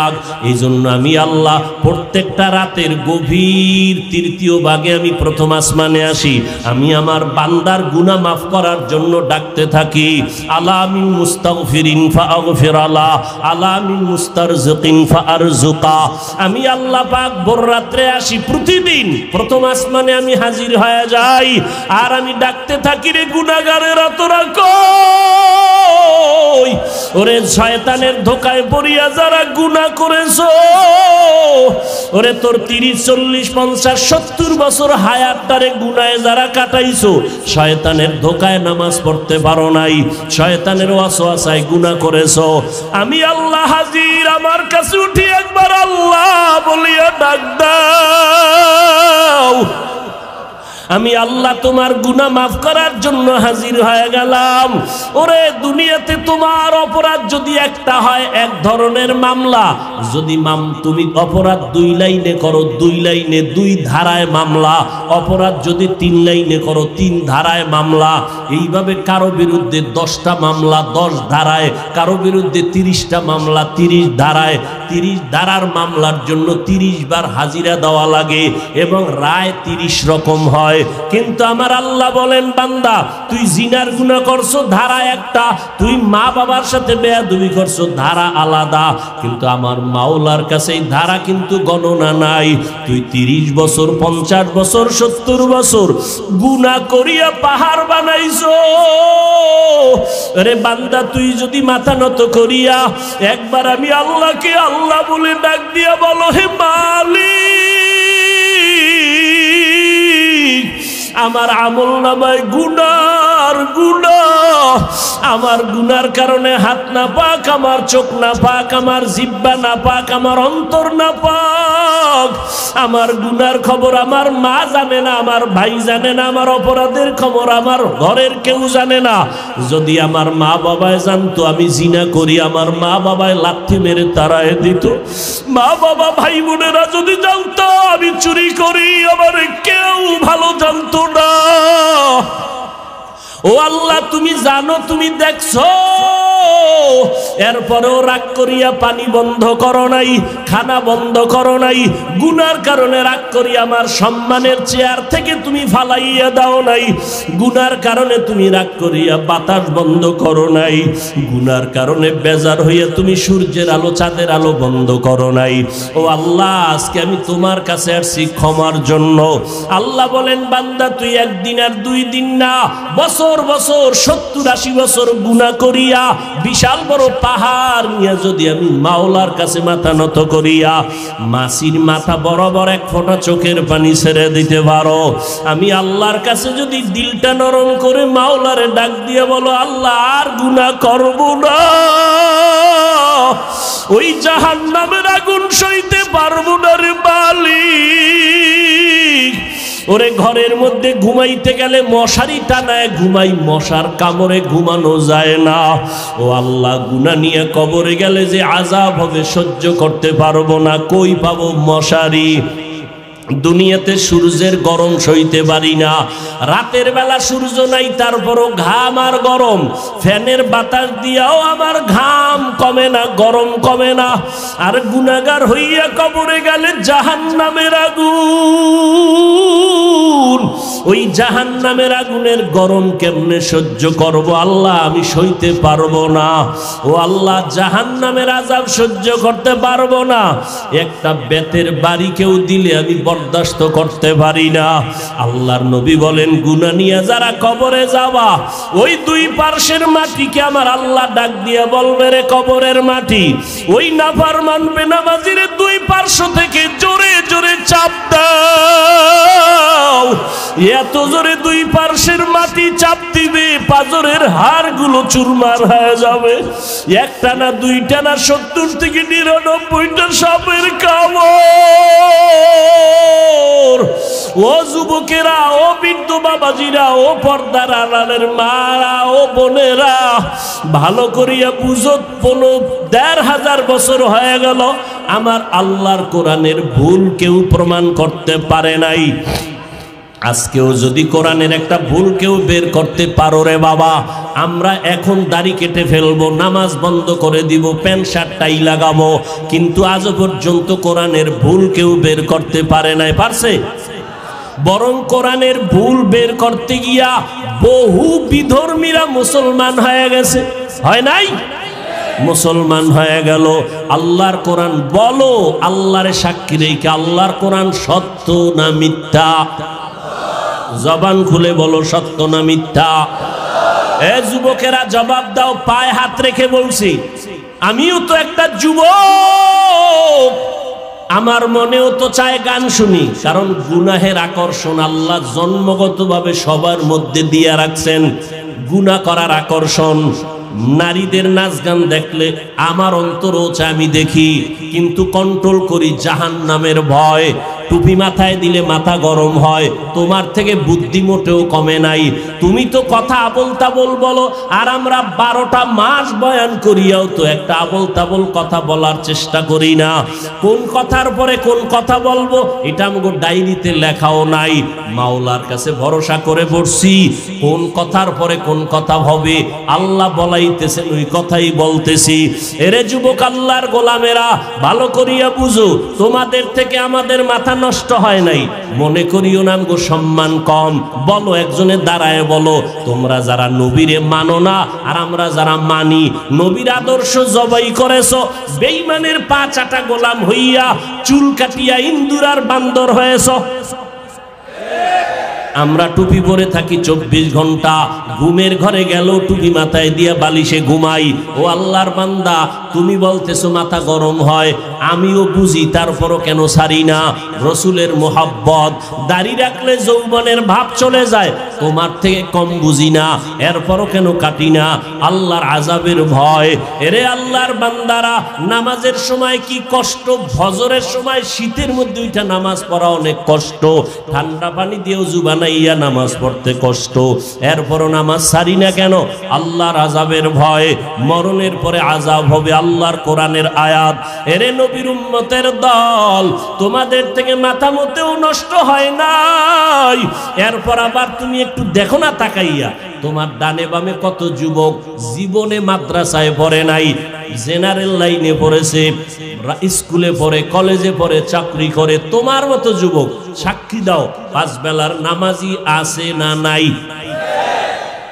এই জন্য আমি আল্লাহ প্রত্যেকটা রাতের গভীর তৃতীয় ভাগে আমি প্রথম আসমানে আসি, আমি আমার বান্দার গুনাহ মাফ করার জন্য ডাকতে থাকি। আলা মিন মুস্তাগফিরিন ফাগফির আলা, আলা মিন মুস্তারজিকিন ফারজুকা। আমি আল্লাহ পাক ভোর রাত্রে আসি, প্রতিদিন প্রথম আসমানে আমি হাজির হয়ে যাই, আর আমি ডাকতে থাকি, রে গুনাহগারেরা তোরা কই? ওরে শয়তানের ধোকায় পড়িয়া যারা গুনাহ করেছো, ওরে তোর 30, 40, 50, 70 বছর হায়াতটারে গুনাহে যারা কাটাইছো, শয়তানের ধোকায় নামাজ পড়তে পারো নাই, শয়তানের ওয়াসওয়াসায় গুনাহ করেছো, আমি আল্লাহ হাজির, আমার কাছে উঠি একবার আল্লাহ বলিয়া ডাক দাও। আমি আল্লাহ তোমার গুনাহ মাফ করার জন্য হাজির হয়ে গেলাম। ওরে দুনিয়াতে তোমার অপরাধ যদি একটা হয়, এক ধরনের মামলা, যদি তুমি অপরাধ 2 লাইনে করো, 2 লাইনে 2 ধারায় মামলা, অপরাধ যদি 3 লাইনে করো, 3 ধারায় মামলা। এইভাবে কারো বিরুদ্ধে 10টা মামলা 10 ধারায়, কারো বিরুদ্ধে 30টা মামলা 30 ধারায়। 30 ধারার মামলার জন্য 30 বার হাজিরা দেওয়া লাগে এবং রায় 30 রকম হয়। কিন্তু আমার আল্লাহ বলেন, বান্দা তুই জিনার গুনাহ করছো, ধারা একটা, তুই মা বাবার সাথে বেয়াদবি করছো, ধারা আলাদা। কিন্তু আমার মাওলার কাছে এই ধারা কিন্তু গণনা নাই। তুই 30 বছর 50 বছর 70 বছর গুনাহ করিয়া পাহাড় বানাইছো, আরে বান্দা তুই যদি মাথা নত করিয়া একবার আমি আল্লাহকে আল্লাহ বলে ডাক দিয়া বলো, হে মালিক, আমার আমল নামায় গুনার গুনাহ, আমার গুনার কারণে হাত না পাক, আমার চোখ না পাক, আমার জিহ্বা না পাক, আমার অন্তর না পাক, আমার গুনার খবর আমার মা জানে না, আমার ভাই জানে না, আমার অপরাধের খবর আমার ঘরের কেউ জানে না। যদি আমার মা বাবায় জানতো আমি জিনা করি, আমার মা বাবায় লাথি মেরে তাড়ায় দিত। মা বাবা ভাই বোনেরা যদি জানতো আমি চুরি করি, আমার কেউ ভালো জানতো না। ও আল্লাহ, তুমি জানো, তুমি দেখছো, এরপরেও রাগ করিয়া পানি বন্ধ করো নাই, খানা বন্ধ করো নাই, গুনার কারণে রাগ করি আমার সম্মানের চেয়ার থেকে তুমি ফালাইয়া দাও নাই, গুনার কারণে তুমি রাগ করিয়া বাতাস বন্ধ করো নাই, গুনার কারণে বেজার হইয়া তুমি সূর্যের আলো চাঁদের আলো বন্ধ করো নাই। ও আল্লাহ, আজকে আমি তোমার কাছে আসছি ক্ষমার জন্য। আল্লাহ বলেন, বান্দা তুই একদিন আর 2 দিন না, বছর বছর 70-80 বছর গুনাহ করিয়া বিশাল বড় পাহাড় নিয়ে যদি আমি মাওলার কাছে মাথা নত করিয়া মাসির মাথা বরাবর 1 ফোঁটা চোখের পানি ছেড়ে দিতে পারো, আমি আল্লাহর কাছে যদি দিলটা নরম করে মাওলারে ডাক দিয়ে বলো, আল্লাহ আর গুনাহ করব না, ওই জাহান্নামের আগুন সইতে পারবো না রে মালিক। ওরে ঘরের মধ্যে ঘুমাইতে গেলে মশারি টানায় ঘুমাই, মশার কামড়ে ঘুমানো যায় না। ও আল্লাহ, গুনাহ নিয়ে কবরে গেলে যে আযাব হবে সহ্য করতে পারবো না, কই পাবো মশারি? দুনিয়াতে সূর্যের গরম সইতে পারি না, রাতের বেলা সূর্য নাই তারপরও ঘাম আর গরম, ফ্যানের বাতাস দিয়াও আমার ঘাম কমে না, গরম কমে না। আর গুনাহগার হইয়া কবরে গেলে জাহান্নামের আগুন, ওই জাহান্নামের আগুনের গরম কেমনে সহ্য করব আল্লাহ, আমি সইতে পারবো না। ও আল্লাহ, জাহান্নামের আযাব সহ্য করতে পারবো না। একটা বেতের বাড়ি কেউ দিলে আমি বরদাস্ত করতে পারি না। আল্লাহর নবী বলেন, গুনাহ নিয়ে যারা কবরে যাবা, ওই দুই পার্শ্বের মাটিকে আমার আল্লাহ ডাক দিয়ে বলবে, রে কবরের মাটি, ওই নাফরমান বেনামাজির দুই পার্শ্ব থেকে জোরে জোরে চাপ দাও। এত জোরে দুই পার্শ্বের মাটি চাপ দিবে, পাজরের হাড়গুলো চুরমার হয়ে যাবে। একটা না, দুইটা না, 70 থেকে 99টা সাপের কামড়। ও যুবকেরা, ও বৃদ্ধ বাবাজিরা, ও পর্দার আড়ালের মারা, ও বোনেরা, ভালো করিয়া বুঝো, 1500 বছর হয়ে গেল আমার আল্লাহর কোরআনের ভুল কেউ প্রমাণ করতে পারে নাই। আজকেও যদি কোরআনের একটা ভুল কেউ বের করতে পারো রে বাবা, আমরা এখন দাড়ি কেটে ফেলবো, নামাজ বন্ধ করে দিব, প্যান্ট শার্ট টাই লাগাবো, কিন্তু আজও পর্যন্ত কোরআনের ভুল কেউ বের করতে পারে নাই। পারছে? বরং কোরআনের ভুল বের করতে গিয়া বহু বিধর্মীরা মুসলমান হয়ে গেছে, হয় নাই? মুসলমান হয়ে গেল। আল্লাহর কোরআন বলো, আল্লাহরে সাক্ষী রেখে, আল্লাহর কোরআন সত্য না মিথ্যা? জবান খুলে বলো, সত্য না মিথ্যা? এ যুবকেরা জবাব দাও, পায়ে হাত রেখে বলছি, আমিও তো একটা যুবক, আমার মনেও তো চায় গান শুনি, কারণ গুনাহের আকর্ষণ আল্লাহ জন্মগতভাবে সবার মধ্যে দিয়ে রাখছেন। গুনাহ করার আকর্ষণ, নারীদের নাচ গান দেখলে আমার অন্তরও চায় আমি দেখি, কিন্তু কন্ট্রোল করি জাহান্নামের ভয়। টুপি মাথায় দিলে মাথা গরম হয়, তোমার থেকে বুদ্ধি মোটেও কমে নাই। তুমি তো কথা আবল তাবল বলো, আর আমরা 12টা মাস বয়ান করিয়াও তো একটা আবল তাবল কথা বলার চেষ্টা করি না। কোন কথার পরে কোন কথা বলবো এটা আমাকে ডায়েরিতে লেখাও নাই। মাওলার কাছে ভরসা করে পড়ছি, কোন কথার পরে কোন কথা হবে আল্লাহ বলাইতেছেন, ওই কথাই বলতেছি। এরে যুবক, আল্লাহর গোলামেরা, ভালো করিয়া বুঝো, তোমাদের থেকে আমাদের মাথা নষ্ট হয় নাই, মনে করিও না গো সম্মান কম। বলো, একজনে দাঁড়ায় বলো, তোমরা যারা নবীরে মানো না আর আমরা যারা মানি, নবীর আদর্শ জবাই করেছ, বেঈমানের পা চাটা গোলাম হইয়া চুল কাটিয়া ইন্দুর আর বান্দর হয়েছ। আমরা টুপি পরে থাকি 24 ঘন্টা, ঘুমের ঘরে গেল টুপি মাথায় দিয়া বালিশে ঘুমাই। ও আল্লাহর বান্দা, তুমি বলতেছো মাথা গরম হয়, আমিও বুঝি, তারপরও কেন ছাড়ি না? রসুলের মোহাব্বত, দাড়ি রাখলে যৌবনের ভাব চলে যায়, তোমার থেকে কম বুঝি না, এরপরও কেন কাটি না? আল্লাহর আযাবের ভয়। এরে আল্লাহর বান্দারা, নামাজের সময় কি কষ্ট, ফজরের সময় শীতের মধ্যে ওইটা নামাজ পড়া অনেক কষ্ট, ঠান্ডা পানি দিয়েও জুবান বানাইয়া নামাজ পড়তে কষ্ট, এরপরও নামাজ ছাড়ি না কেন? আল্লাহর আযাবের ভয়। মরণের পরে আযাব হবে, আল্লাহর কোরআনের আয়াত। এরে নবীর উম্মতের দল, তোমাদের থেকে মাথা মতেও নষ্ট হয় নাই। এরপর আবার তুমি একটু দেখো না তাকাইয়া, তোমার ডানে বামে কত যুবক জীবনে মাদ্রাসায় পড়ে নাই, জেনারেল লাইনে পড়েছে, স্কুলে পড়ে, কলেজে পড়ে, চাকরি করে। তোমার মতো যুবক সাক্ষী দাও, 5 বেলার নামাজি আছে না নাই?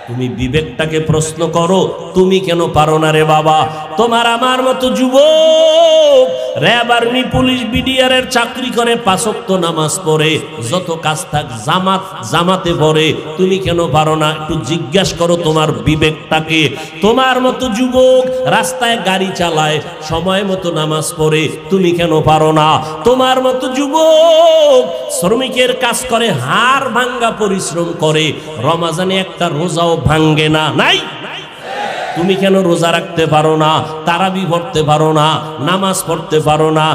তুমি বিবেকটাকে প্রশ্ন করো, তুমি কেন পারো না রে বাবা? তোমার আমার মতো যুবক র্যাব, আর্মি, পুলিশ, বিডিআর এর চাকরি করে, 5 ওয়াক্ত নামাজ পড়ে, যত কাজ থাক জামাতে পড়ে, তুমি কেন পারো না? একটু জিজ্ঞাসা করো তোমার বিবেকটাকে। তোমার মতো যুবক রাস্তায় গাড়ি চালায়, সময় মতো নামাজ পড়ে, তুমি কেন পারো না? তোমার মতো যুবক শ্রমিকের কাজ করে, হাড় ভাঙ্গা পরিশ্রম করে, রমাজানে একটা রোজাও ভাঙ্গে না, নাই? তুমি কেন রোজা রাখতে পারো না? তারাবি পড়তে পারো না, নামাজ পড়তে পারো না?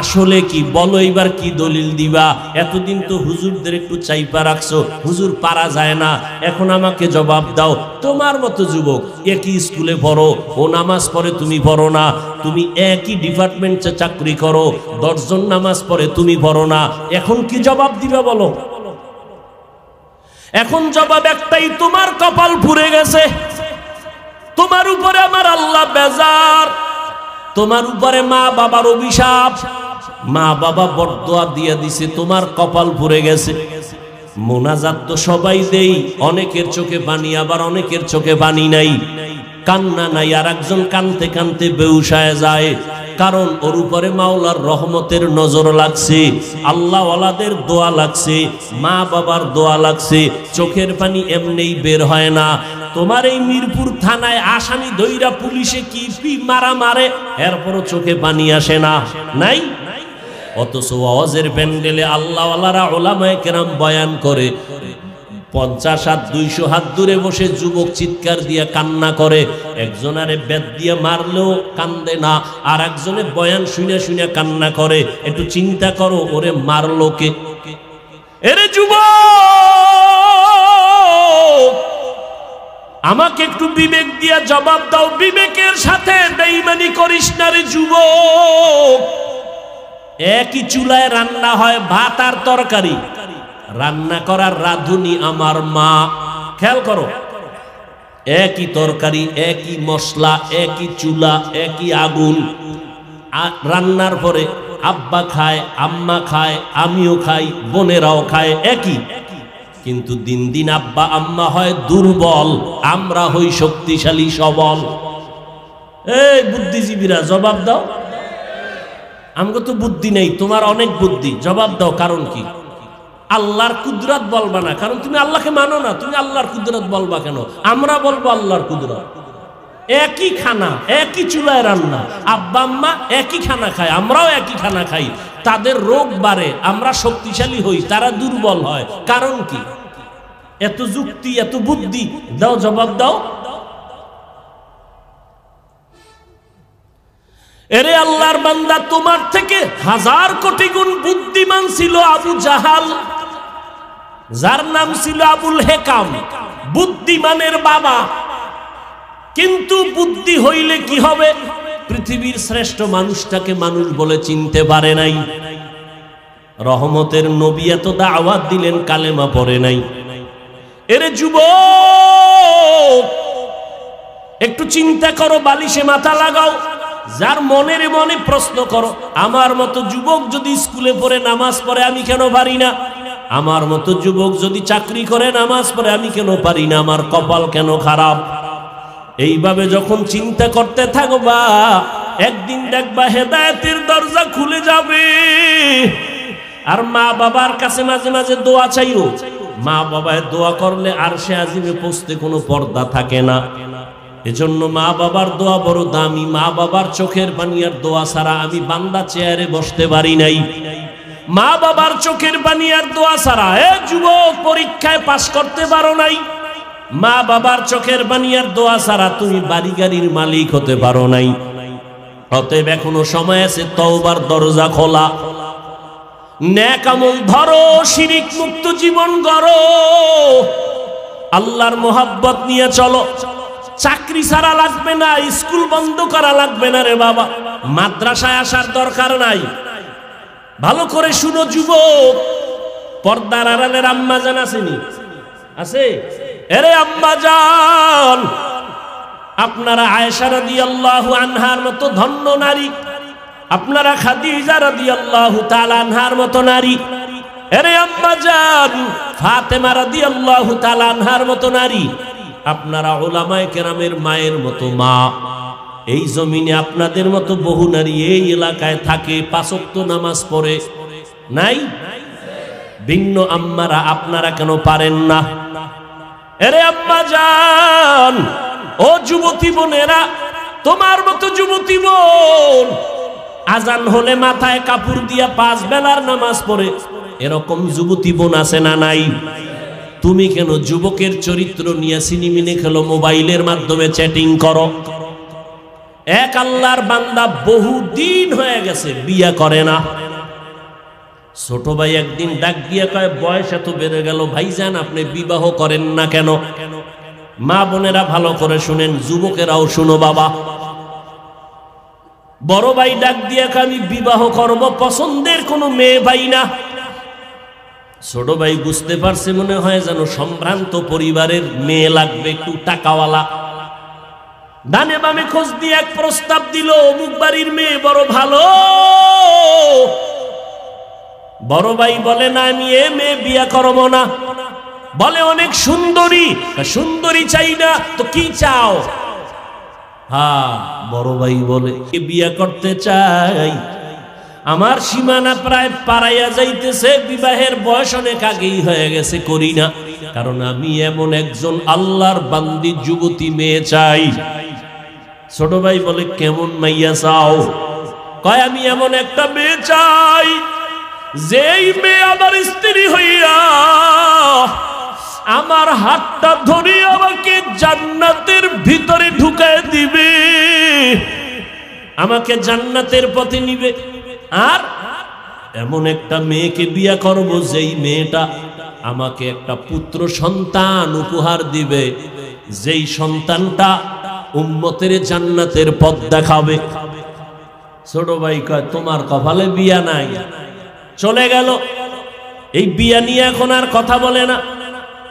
আসলে কি বলো, এবার কি দলিল দিবা? এতদিন তো হুজুরদের একটু চাইপা রাখছো, হুজুর পারা যায় না, এখন আমাকে জবাব দাও। তোমার মতো যুবক একই স্কুলে পড়ো, ও নামাজ পড়ে তুমি পড়ো না, তুমি একই ডিপার্টমেন্টে চাকরি করো, 10 জন নামাজ পড়ে তুমি পড়ো না, এখন কি জবাব দিবা বলো? এখন জবাব একটাই, তোমার কপাল পুড়ে গেছে, তোমার উপরে আমার আল্লাহ বেজার, তোমার উপরে মা বাবার অভিশাপ, মা বাবা বরদোয়া দিয়ে দিছে, তোমার কপাল পুড়ে গেছে। মোনাজাত তো সবাই দেই, অনেকের চোখে পানি, আবার অনেকের চোখে পানি নাই, কান্না নাই, আর একজন কানতে কানতে বেউসায় যায়, কারণ ওর উপরে মাওলার রহমতের নজর লাগছে, আল্লাহ ওয়ালাদের দোয়া লাগছে, মা বাবার দোয়া লাগছে, চোখের পানি এমনিই বের হয় না। তোমার এই মিরপুর থানায় আসামি ধইরা পুলিশে কি মারা মারে, এরপরও চোখে পানি আসে না, নাই? অথচ ওয়াজের প্যান্ডেলে আল্লাহওয়ালারা উলামায়ে কেরাম বয়ান করে, 50 হাত 200 হাত দূরে বসে যুবক চিৎকার দিয়া কান্না করে, একজনারে বেত দিয়ে মারলেও কান্দে না, আর একজনে বয়ান শুনে শুনে কান্না করে। একটু চিন্তা করো, ওরে মারলো কে? এরে যুবক, আমাকে একটু বিবেক দিয়া জবাব দাও, বিবেকের সাথে বেঈমানি করিস না রে যুবক। একই চুলায় রান্না হয় ভাত আর তরকারি, রান্না করার রাঁধুনি আমার মা, খেয়াল করো, একই তরকারি, একই মশলা, একই চুলা, একই আগুন, রান্নার পরে আব্বা খায়, আম্মা খায়, আমিও খাই, বোনেরাও খায় একই, কিন্তু দিন দিন আব্বা আম্মা হয় দুর্বল, আমরা হই শক্তিশালী সবল। এই বুদ্ধিজীবীরা জবাব দাও, আমাকে তো বুদ্ধি নেই, তোমার অনেক বুদ্ধি, জবাব দাও কারণ কি? আল্লাহর কুদরত বলবা না, কারণ তুমি আল্লাহকে মানো না, তুমি আল্লাহর কুদরত বলবা কেন? আমরা বলবো আল্লাহর কুদরত। একই খানা, একই চুলায় রান্না, আব্বা আম্মা একই খানা খায়, আমরাও একই খানা খাই, তাদের রোগ বাড়ে, আমরা শক্তিশালী হই, তারা দুর্বল হয়, কারণ কি? এত যুক্তি, এত বুদ্ধি, দাও জবাব দাও। এরে আল্লাহর বান্দা, তোমার থেকে 1000 কোটি গুণ বুদ্ধিমান ছিল আবু জাহাল, যার নাম ছিল আবুল হেকাম, বুদ্ধিমানের বাবা। কিন্তু বুদ্ধি হইলে কি হবে? পৃথিবীর শ্রেষ্ঠ মানুষটাকে মানুষ বলে চিনতে পারে নাই। রহমতের নবী এত দাওয়াত দিলেন, কালেমা পড়ে নাই। এরে যুবক, একটু চিন্তা করো, বালিশে মাথা লাগাও, যার মনের মনে প্রশ্ন করো, আমার মতো যুবক যদি স্কুলে পড়ে নামাজ পড়ে আমি কেন পারি না? আমার মতো যুবক যদি চাকরি করে নামাজ পড়ে আমি কেন পারি না? আমার কপাল কেন খারাপ? এইভাবে যখন চিন্তা করতে থাকবা, একদিন দেখবা হেদায়েতের দরজা খুলে যাবে। আর মা বাবার কাছে মাঝে মাঝে দোয়া চাইও, মা বাবায় দোয়া করলে আরশে আজিমে পৌঁছতে কোনো পর্দা থাকে না। এজন্য মা বাবার দোয়া বড় দামি। মা বাবার চোখের পানি আর দোয়া ছাড়া আমি বান্দা চেয়ারে বসতে পারি নাই। মা বাবার চোখের পানি আর দোয়া ছাড়া যুবক পরীক্ষায় পাস করতে পারো নাই। মা বাবার চোখের পানি আর দোয়া ছাড়া তুমি বাড়ি গাড়ির মালিক হতে পারো নাই। অতএব এখনো সময় আছে, তওবার দরজা খোলা, নেক আমল ধরো, শিরিক মুক্ত জীবন গড়ো, আল্লাহর মোহাব্বত নিয়ে চলো। চাকরি ছাড়া লাগবে না, স্কুল বন্ধ করা লাগবে না রে বাবা, মাদ্রাসায় আসার দরকার নাই। ভালো করে শুনো যুবক, পর্দার আড়ালের আম্মা জান আসেনি? আছে? এরে আম্মা জান, আপনারা আয়েশা রাদিয়াল্লাহু আনহার মতো ধন্য নারী, আপনারা খাদিজা রাদিয়াল্লাহু তাআলা আনহার মতো নারী, এরে আম্মা জান ফাতেমা রাদিয়াল্লাহু তাআলা আনহার মতো নারী, আপনারা উলামায়ে কেরামের মায়ের মতো মা। এই জমিনে আপনাদের মতো বহু নারী এই এলাকায় থাকে, 5 ওয়াক্ত নামাজ পড়ে, নাই? ভিন্ন আম্মারা আপনারা কেন পারেন না? এরে আম্মা জান, ও যুবতী বোনেরা, তোমার মতো যুবতী বোন আজান হলে মাথায় কাপড় দিয়া 5 বেলার নামাজ পড়ে, এরকম যুবতী বোন আছে না নাই? তুমি কেন যুবকের চরিত্র নিয়ে সিনেমিনে খেলো, মোবাইলের মাধ্যমে চ্যাটিং করো? এক আল্লাহর বান্দা বহুদিন হয়ে গেছে বিয়ে করে না। ছোট ভাই একদিন ডাক দিয়ে কয়, বয়স এত বেড়ে গেল ভাইজান, আপনি বিবাহ করেন না কেন? মা বোনেরা ভালো করে শুনেন, যুবকেরাও শুনো বাবা। বড় ভাই ডাক দিয়ে কয়, আমি বিবাহ করব, পছন্দের কোনো মেয়ে পাই না। ছোট ভাই বুঝতে পারছে মনে হয় যেন সম্ভ্রান্ত পরিবারের মেয়ে লাগবে, একটু টাকাওয়ালা। ডানে বামে খোঁজ দিয়ে এক প্রস্তাব দিল, অমুক বাড়ির মেয়ে বড় ভালো। বড় ভাই বলে, না আমি এ মেয়ে বিয়ে করব না। বলে অনেক সুন্দরী। সুন্দরী চাই না তো কি চাও? হ্যাঁ, বড় ভাই বলে বিয়ে করতে চাই, আমার সীমানা প্রায় পারাইয়া যাইতেছে, বিবাহের বয়স অনেক আগেই হয়ে গেছে, করি না, কারণ আমি এমন একজন আল্লাহর বান্দি যুবতী মেয়ে চাই। ছোট ভাই বলে, কেমন মাইয়া চাও? কয়, আমি এমন একটা মেয়ে চাই যেই মেয়ে আমার স্ত্রী হইয়া আমার হাতটা ধরে আমাকে জান্নাতের ভিতরে ঢুকায় দিবে, আমাকে জান্নাতের পথে নিবে। আর এমন একটা মেয়েকে বিয়ে করব যেই মেয়েটা আমাকে একটা পুত্র সন্তান উপহার দিবে, যেই সন্তানটা উম্মতের জান্নাতের পথ দেখাবে। ছোট ভাই কয়, তোমার কপালে বিয়া নাই। চলে গেল। এই বিয়া নিয়ে এখন আর কথা বলে না।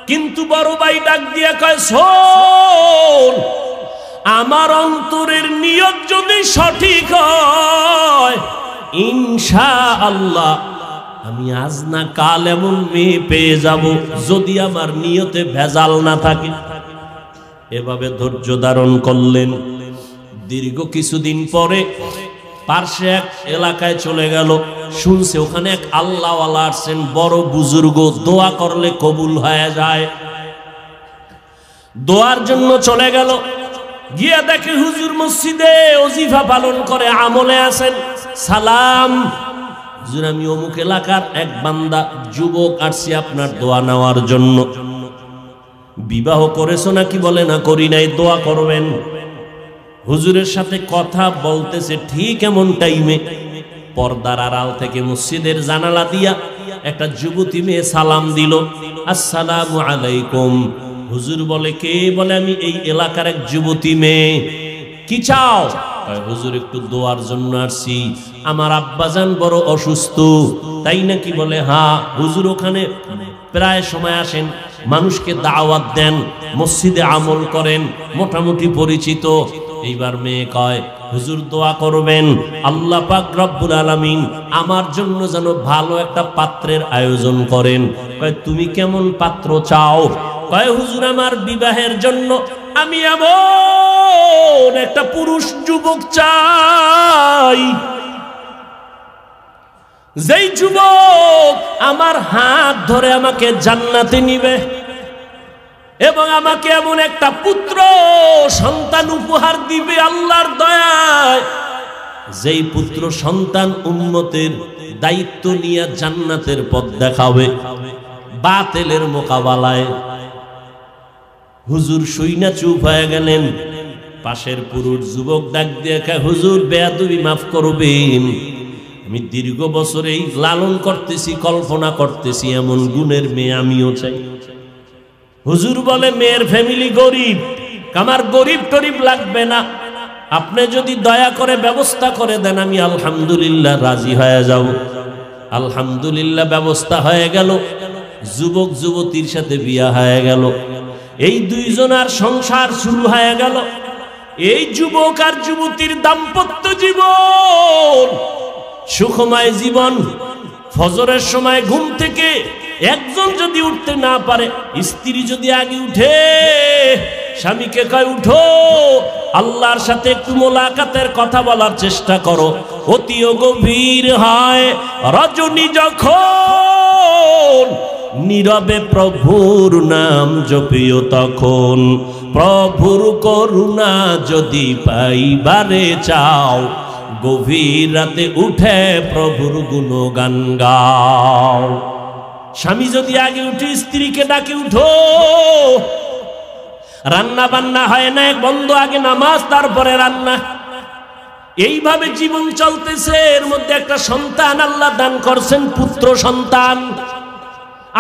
কিন্তু বড় ভাই ডাক দিয়ে কয়, শোন, আমার অন্তরের নিয়ত যদি সঠিক হয়, ইনশাআল্লাহ আমি আজ না কাল এমন মেয়ে পেয়ে যাব, যদি আমার নিয়তে ভেজাল না থাকে। এভাবে ধৈর্য ধারণ করলেন। দীর্ঘ কিছুদিন পরে পার্শ্বে এক এলাকায় চলে গেল, শুনছে ওখানে এক আল্লাহওয়ালা আসছেন, বড় বুজুর্গ, দোয়া করলে কবুল হয়ে যায়। দোয়ার জন্য চলে গেল। গিয়া দেখে হুজুর মসজিদে ওজিফা পালন করে, আমলে আছেন। সালাম, হুজুর আমি অমুক এলাকার এক বান্দা যুবক, আসছি আপনার দোয়া নেওয়ার জন্য। বিবাহ করেছো নাকি? বলে না, করি নাই, দোয়া করবেন। হুজুরের সাথে কথা বলতেছে, ঠিক এমন টাইমে পর্দার আড়াল থেকে মসজিদের জানালা দিয়া একটা যুবতী মেয়ে সালাম দিল, আসসালামু আলাইকুম। হুজুর বলে, কে? বলে, আমি এই এলাকার এক যুবতী মেয়ে। কি চাও? হুজুর একটু দোয়ার জন্য আসছি, আমার আব্বাজান বড় অসুস্থ। তাই নাকি? বলে, হ্যাঁ। হুজুর ওখানে প্রায় সময় আসেন, মানুষকে দাওয়াত দেন, মসজিদে আমল করেন, মোটামুটি পরিচিত। এইবার মেয়ে কয়, হুজুর দোয়া করবেন, আল্লাহ পাক রব্বুল আলামিন আমার জন্য যেন ভালো একটা পাত্রের আয়োজন করেন। কয়, তুমি কেমন পাত্র চাও? কয়, হুজুর আমার বিবাহের জন্য আমি এমন একটা পুরুষ যুবক চাই, যেই যুবক আমার হাত ধরে আমাকে জান্নাতে নিবে এবং আমাকে এমন একটা পুত্র সন্তান উপহার দিবে আল্লাহর দয়ায়, যেই পুত্র সন্তান উম্মতের দায়িত্ব নিয়ে জান্নাতের পথ দেখাবে বাতিলের মোকাবেলায়। হুজুর শুইনা চুপ হয়ে গেলেন। পাশের পুরুষ যুবক ডাক দিয়ে কয়, হুজুর বেয়াদবি মাফ করবেন, আমি দীর্ঘ বছর এই লালন করতেছি, কল্পনা করতেছি এমন গুণের মেয়ে আমিও চাই। হুজুর বলে, মেয়ের ফ্যামিলি গরিব, আমার গরিব টরিব লাগবে না, আপনি যদি দয়া করে ব্যবস্থা করে দেন আমি আলহামদুলিল্লাহ রাজি হয়ে যাব। আলহামদুলিল্লাহ ব্যবস্থা হয়ে গেল, যুবক যুবতীর সাথে বিয়া হয়ে গেল। এই দুইজনার সংসার শুরু হয়ে গেল। এই যুবক আর যুবতীর দাম্পত্য জীবন সুখময় জীবন। ফজরের সময় ঘুম থেকে একজন যদি উঠতে না পারে, স্ত্রী যদি আগে উঠে স্বামীকে কয়, উঠো, আল্লাহর সাথে একটু মোলাকাতের কথা বলার চেষ্টা করো। অতিও গভীর হয় রজনী যখন, নীরবে প্রভুর নাম জপিও তখন। প্রভুর করুণা যদি পাইবারে চাও, গভীর রাতে উঠে প্রভুর গুণগান গাও। স্বামী যদি আগে উঠে স্ত্রীকে ডাকে, উঠো, রান্না বান্না হয় না, এক বন্ধ, আগে নামাজ তারপরে রান্না। এইভাবে জীবন চলতেছে, এর মধ্যে একটা সন্তান আল্লাহ দান করছেন, পুত্র সন্তান।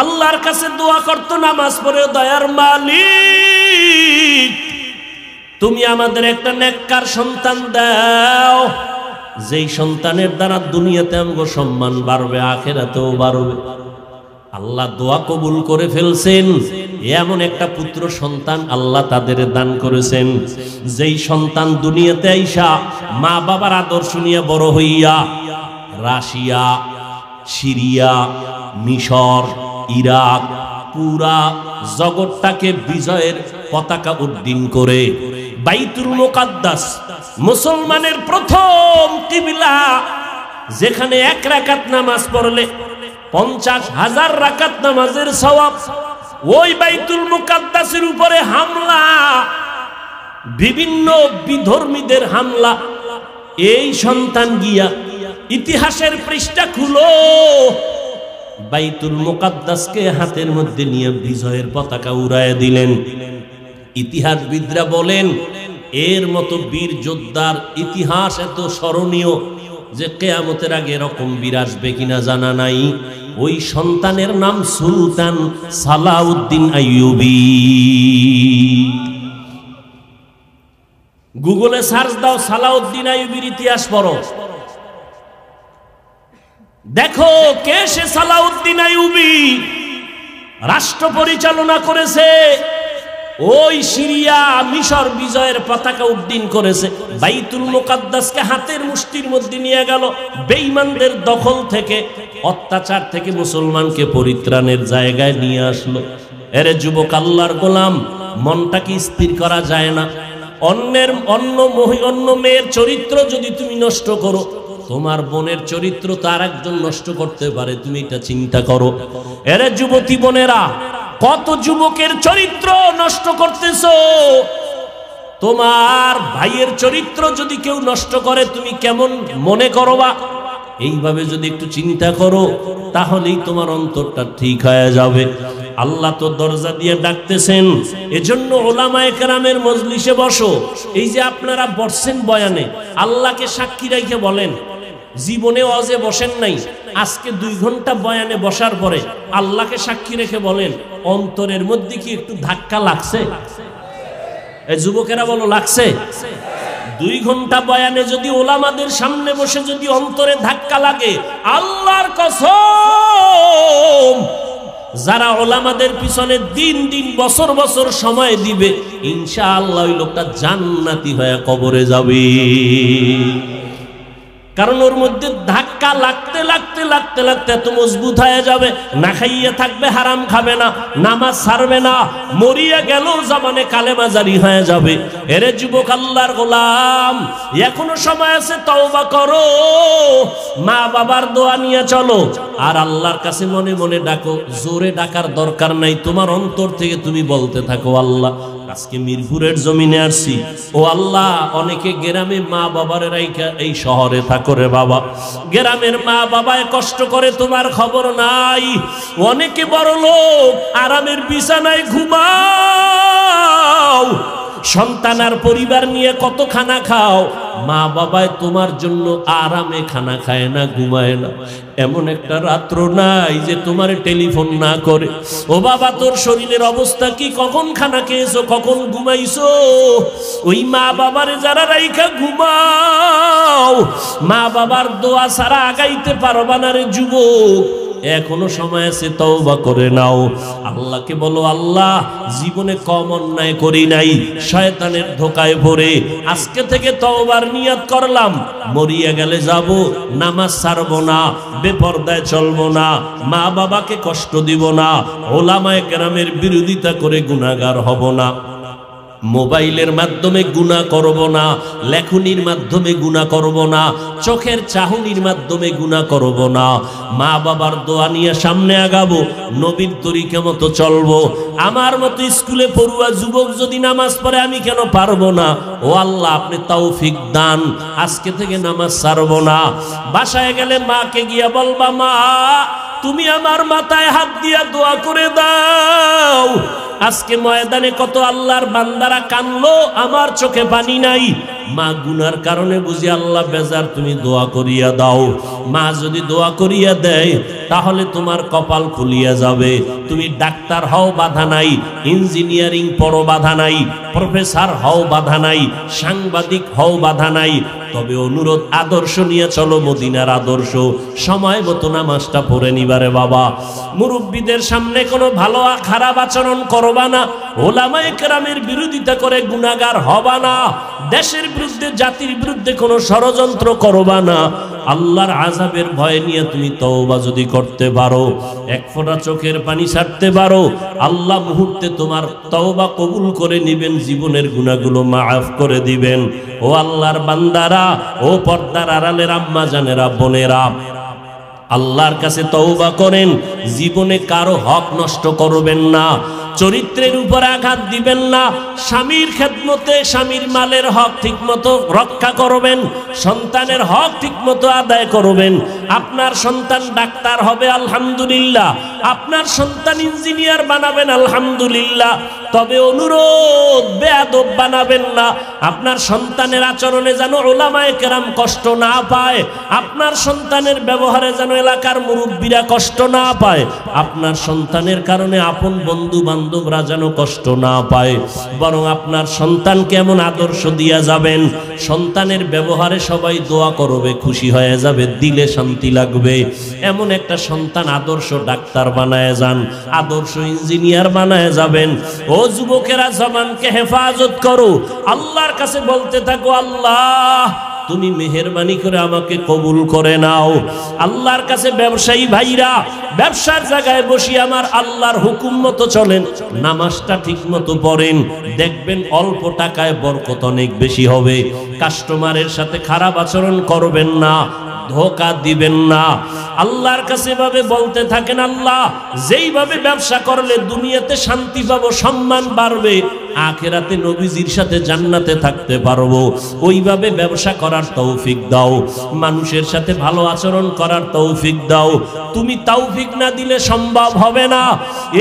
আল্লাহর কাছে দোয়া করতো নামাজ পড়ে, দয়ার মালিক তুমি আমাদের একটা নেককার সন্তান দাও, যেই সন্তানের দ্বারা দুনিয়াতে আমগো সম্মান বাড়বে, আখিরাতেও বাড়বে। আল্লাহ দোয়া কবুল করে ফেলছেন, এমন একটা পুত্র সন্তান আল্লাহ তাদের দান করেছেন, যেই সন্তান দুনিয়াতে আইসা মা বাবার আদর্শ নিয়ে বড় হইয়া রাশিয়া, সিরিয়া, মিশর, ইরাক পুরা জগৎটাকে বিজয়ের পতাকা উড্ডীন করে বাইতুল মুকাদ্দাস মুসলমানের প্রথম কিবলা, যেখানে এক রাকাত নামাজ পড়লে 50,000 রাকাত নামাজের সওয়াব, ওই বাইতুল মুকাদ্দাসের উপরে হামলা, বিভিন্ন বিধর্মীদের হামলা। এই সন্তান গিয়া ইতিহাসের পৃষ্ঠা খুলো, বাইতুল মুকাদ্দাসকে হাতের মধ্যে নিয়ে বিজয়ের পতাকা উড়াইয়া দিলেন। ইতিহাসবিদরা বলেন এর মতো বীর যোদ্ধার ইতিহাস এত স্মরণীয় যে কিয়ামতের আগে এরকম বীর আসবে কিনা জানা নাই। ওই সন্তানের নাম সুলতান সালাউদ্দিন আইয়ুবী। গুগলে সার্চ দাও, সালাউদ্দিন আইয়ুবীর ইতিহাস পড়ো, দেখো কে সে সালাউদ্দিন আইয়ুবী। রাষ্ট্র পরিচালনা করেছে, ওই সিরিয়া মিশর বিজয়ের পতাকা উড্ডীন করেছে, বাইতুল মুকাদ্দাসকে হাতের মুষ্টির মধ্যে নিয়ে গেল, বেঈমানদের দখল থেকে, অত্যাচার থেকে মুসলমানকে পরিত্রাণের জায়গায় নিয়ে আসলো। এরে যুবক আল্লাহর গোলাম, মনটা কি স্থির করা যায় না? অন্য মেয়ের চরিত্র যদি তুমি নষ্ট করো, তোমার বোনের চরিত্র তার একজন নষ্ট করতে পারে, তুমি এটা চিন্তা করো। এরে যুবতী বোনেরা, কত যুবকের চরিত্র নষ্ট করতেছো। তোমার ভাইয়ের চরিত্র যদি কেউ নষ্ট করে তুমি কেমন মনে করবা? এইভাবে যদি একটু চিন্তা করো, তাহলেই তোমার অন্তরটা ঠিক হয়ে যাবে। আল্লাহ তো দরজা দিয়ে ডাকতেছেন, এজন্য ওলামায়ে কেরামের মজলিসে বসো। এই যে আপনারা বসছেন বয়ানে, আল্লাহকে সাক্ষী রেখে বলেন, জীবনে ওয়াজে বসেন নাই, আজকে 2 ঘন্টা বয়ানে বসার পরে আল্লাহকে সাক্ষী রেখে বলেন, অন্তরের মধ্যে কি একটু ধাক্কা লাগছে? এই যুবকেরা বলো, লাগছে? 2 ঘন্টা বয়ানে যদি ওলামাদের সামনে বসে যদি অন্তরে ধাক্কা লাগে, আল্লাহর কসম, যারা ওলামাদের পিছনে দিন দিন বছর বছর সময় দিবে, ইনশাআল্লাহ ওই লোকটা জান্নাতি হয়ে কবরে যাবে। কারণ ওর মধ্যে ধাক্কা লাগতে লাগতে লাগতে লাগতে এত মজবুত হয়ে যাবে, না খাইয়ে থাকবে, হারাম খাবে না, নামাজ ছাড়বে না, মরিয়া গেল জামানে কালেমা জারি হয়ে যাবে। এরে যুবক আল্লাহর গোলাম, এখনো সময় আছে, তওবা করো, মা বাবার দোয়া নিয়ে চলো, আর আল্লাহর কাছে মনে মনে ডাকো। জোরে ডাকার দরকার নাই, তোমার অন্তর থেকে তুমি বলতে থাকো, আল্লাহ আজকে মিরপুরের জমিনে আসছি, ও আল্লাহ, অনেকে গ্রামে মা বাবার রাইখা এই শহরে থাকো রে বাবা, গ্রামের মা বাবায় কষ্ট করে, তোমার খবর নাই। অনেকে বড় লোক, আরামের বিছানায় ঘুমাও, সন্তান আর পরিবার নিয়ে কত খানা খাও, মা বাবায় তোমার জন্য আরামে খানা খায় না, ঘুমায় না। এমন একটা রাত্র নাই যে তোমার টেলিফোন না করে, ও বাবা তোর শরীরের অবস্থা কি, কখন খানা খেয়েছো, কখন ঘুমাইছো। ওই মা বাবারে যারা রাইখা ঘুমাও, মা বাবার দোয়া ছাড়া আগাইতে পারবা না রে যুবক। এখনো সময় আছে, তওবা করে নাও। আল্লাহকে বলো, আল্লাহ জীবনে কম অন্যায় করি নাই, শয়তানের ধোকায় পড়ে আজকে থেকে তওবার নিয়ত করলাম, মরিয়া গেলে যাব, নামাজ ছাড়বো না, বেপরদায় চলবো না, মা বাবাকে কষ্ট দিব না, ওলামায়ে কেরামের বিরোধিতা করে গুনাহগার হব না, মোবাইলের মাধ্যমে গুনাহ করব না, লেখনির মাধ্যমে গুনাহ করব না, চোখের চাহনির মাধ্যমে গুনাহ করব না, মা বাবার দোয়া নিয়ে সামনে আগাবো, নবীর তরিকা মতো চলবো। আমার মতো স্কুলে পড়ুয়া যুবক যদি নামাজ পড়ে, আমি কেন পারবো না? ও আল্লাহ, আপনি তৌফিক দান, আজকে থেকে নামাজ ছাড়বো না। বাসায় গেলে মাকে গিয়া বলবা, মা তুমি আমার মাথায় হাত দিয়া দোয়া করে দাও। আজকে ময়দানে কত আল্লাহর বান্দারা কানলো, আমার চোখে পানি নাই, মা গুনার কারণে বুঝি আল্লাহ বেজার, তুমি দোয়া করিয়া দাও। মা যদি দোয়া করিয়া দেয় তাহলে তোমার কপাল খুলিয়া যাবে। তুমি ডাক্তার হও বাধা নাই, ইঞ্জিনিয়ারিং পড়ো বাধা নাই, প্রফেসর হও বাধা নাই, সাংবাদিক হও বাধা নাই। তবে অনুরোধ, আদর্শ নিয়ে চলো মদিনার আদর্শ। সময় মতো নামাজটা পড়ে নিবারে বাবা। মুরব্বীদের সামনে কোনো ভালো খারাপ আচরণ করবা না, ওলামায়ে কেরামের বিরোধিতা করে গুনাহগার হবা না, দেশের বিরুদ্ধে জাতির বিরুদ্ধে কোনো ষড়যন্ত্র করবা না। আল্লাহর আযাবের ভয় নিয়ে তুমি তওবা যদি করতে পারো, এক ফোঁটা চোখের পানি ছাড়তে পারো, আল্লাহ মুহূর্তে তোমার তওবা কবুল করে নেবেন, জীবনের গুনাহগুলো মাফ করে দিবেন। ও আল্লাহর বান্দারা, ও পর্দার আড়ালের আম্মা জানেরা, বোনেরা, আল্লাহর কাছে তওবা করেন, জীবনে কারো হক নষ্ট করবেন না, চরিত্রের উপর আঘাত দিবেন না, স্বামীর খেদমতে স্বামীর মালের হক ঠিকমতো রক্ষা করবেন, সন্তানের হক ঠিকমতো আদায় করবেন। আপনার সন্তান ডাক্তার হবে আলহামদুলিল্লাহ, আপনার সন্তান ইঞ্জিনিয়ার বানাবেন আলহামদুলিল্লাহ, তবে অনুরোধ, বেয়াদব বানাবেন না। আপনার সন্তানের আচরণে যেন উলামায়ে কেরাম কষ্ট না পায়, আপনার সন্তানের ব্যবহারে যেন এলাকার মুরব্বীরা কষ্ট না পায়, আপনার সন্তানের কারণে আপন বন্ধু বান্ধবরা যেন কষ্ট না পায়। বরং আপনার সন্তানকে এমন আদর্শ দিয়া যাবেন, সন্তানের ব্যবহারে সবাই দোয়া করবে, খুশি হয়ে যাবে, দিলে শান্তি লাগবে। এমন একটা সন্তান আদর্শ ডাক্তার বানায় যান, আদর্শ ইঞ্জিনিয়ার বানায় যাবেন। ও যুবকেরা, জবানকে হেফাজত করো, আল্লাহর কাছে বলতে থাকো, আল্লাহ তুমি মেহেরবানি করে আমাকে কবুল করে নাও। আল্লাহর কাছে ব্যবসায়ী ভাইরা, ব্যবসার জায়গায় বসি আমার আল্লাহর হুকুম মতো চলেন, নামাজটা ঠিক মতো পড়েন, দেখবেন অল্প টাকায় বরকত অনেক বেশি হবে। কাস্টমারের সাথে খারাপ আচরণ করবেন না, ধোঁকা দিবেন না। আল্লাহর কাছে এভাবে বলতে থাকেন, আল্লাহ যেইভাবে ব্যবসা করলে দুনিয়াতে শান্তি পাবো, সম্মান বাড়বে, আখিরাতে নবীজির সাথে জান্নাতে থাকতে পারবো, ওইভাবে ব্যবসা করার তৌফিক দাও, মানুষের সাথে ভালো আচরণ করার তৌফিক দাও। তুমি তৌফিক না দিলে সম্ভব হবে না।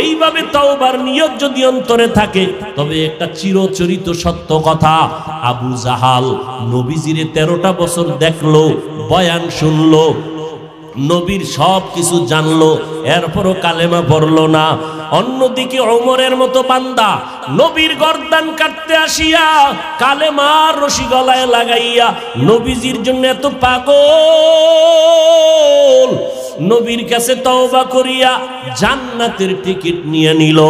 এইভাবে তওবার নিয়ত যদি অন্তরে থাকে, তবে একটা চিরচরিত সত্য কথা, আবু জাহাল নবীজিরে 13টা বছর দেখলো, বয়ান শুনলো, নবীর সব কিছু জানলো, এরপরও কালেমা পড়লো না। অন্যদিকে ওমরের মতো বান্দা নবীর গর্দান কাটতে আসিয়া কালেমার রশি গলায় লাগাইয়া নবীজির জন্য এত পাগল, নবীর কাছে তওবা করিয়া জান্নাতের টিকিট নিয়ে নিল।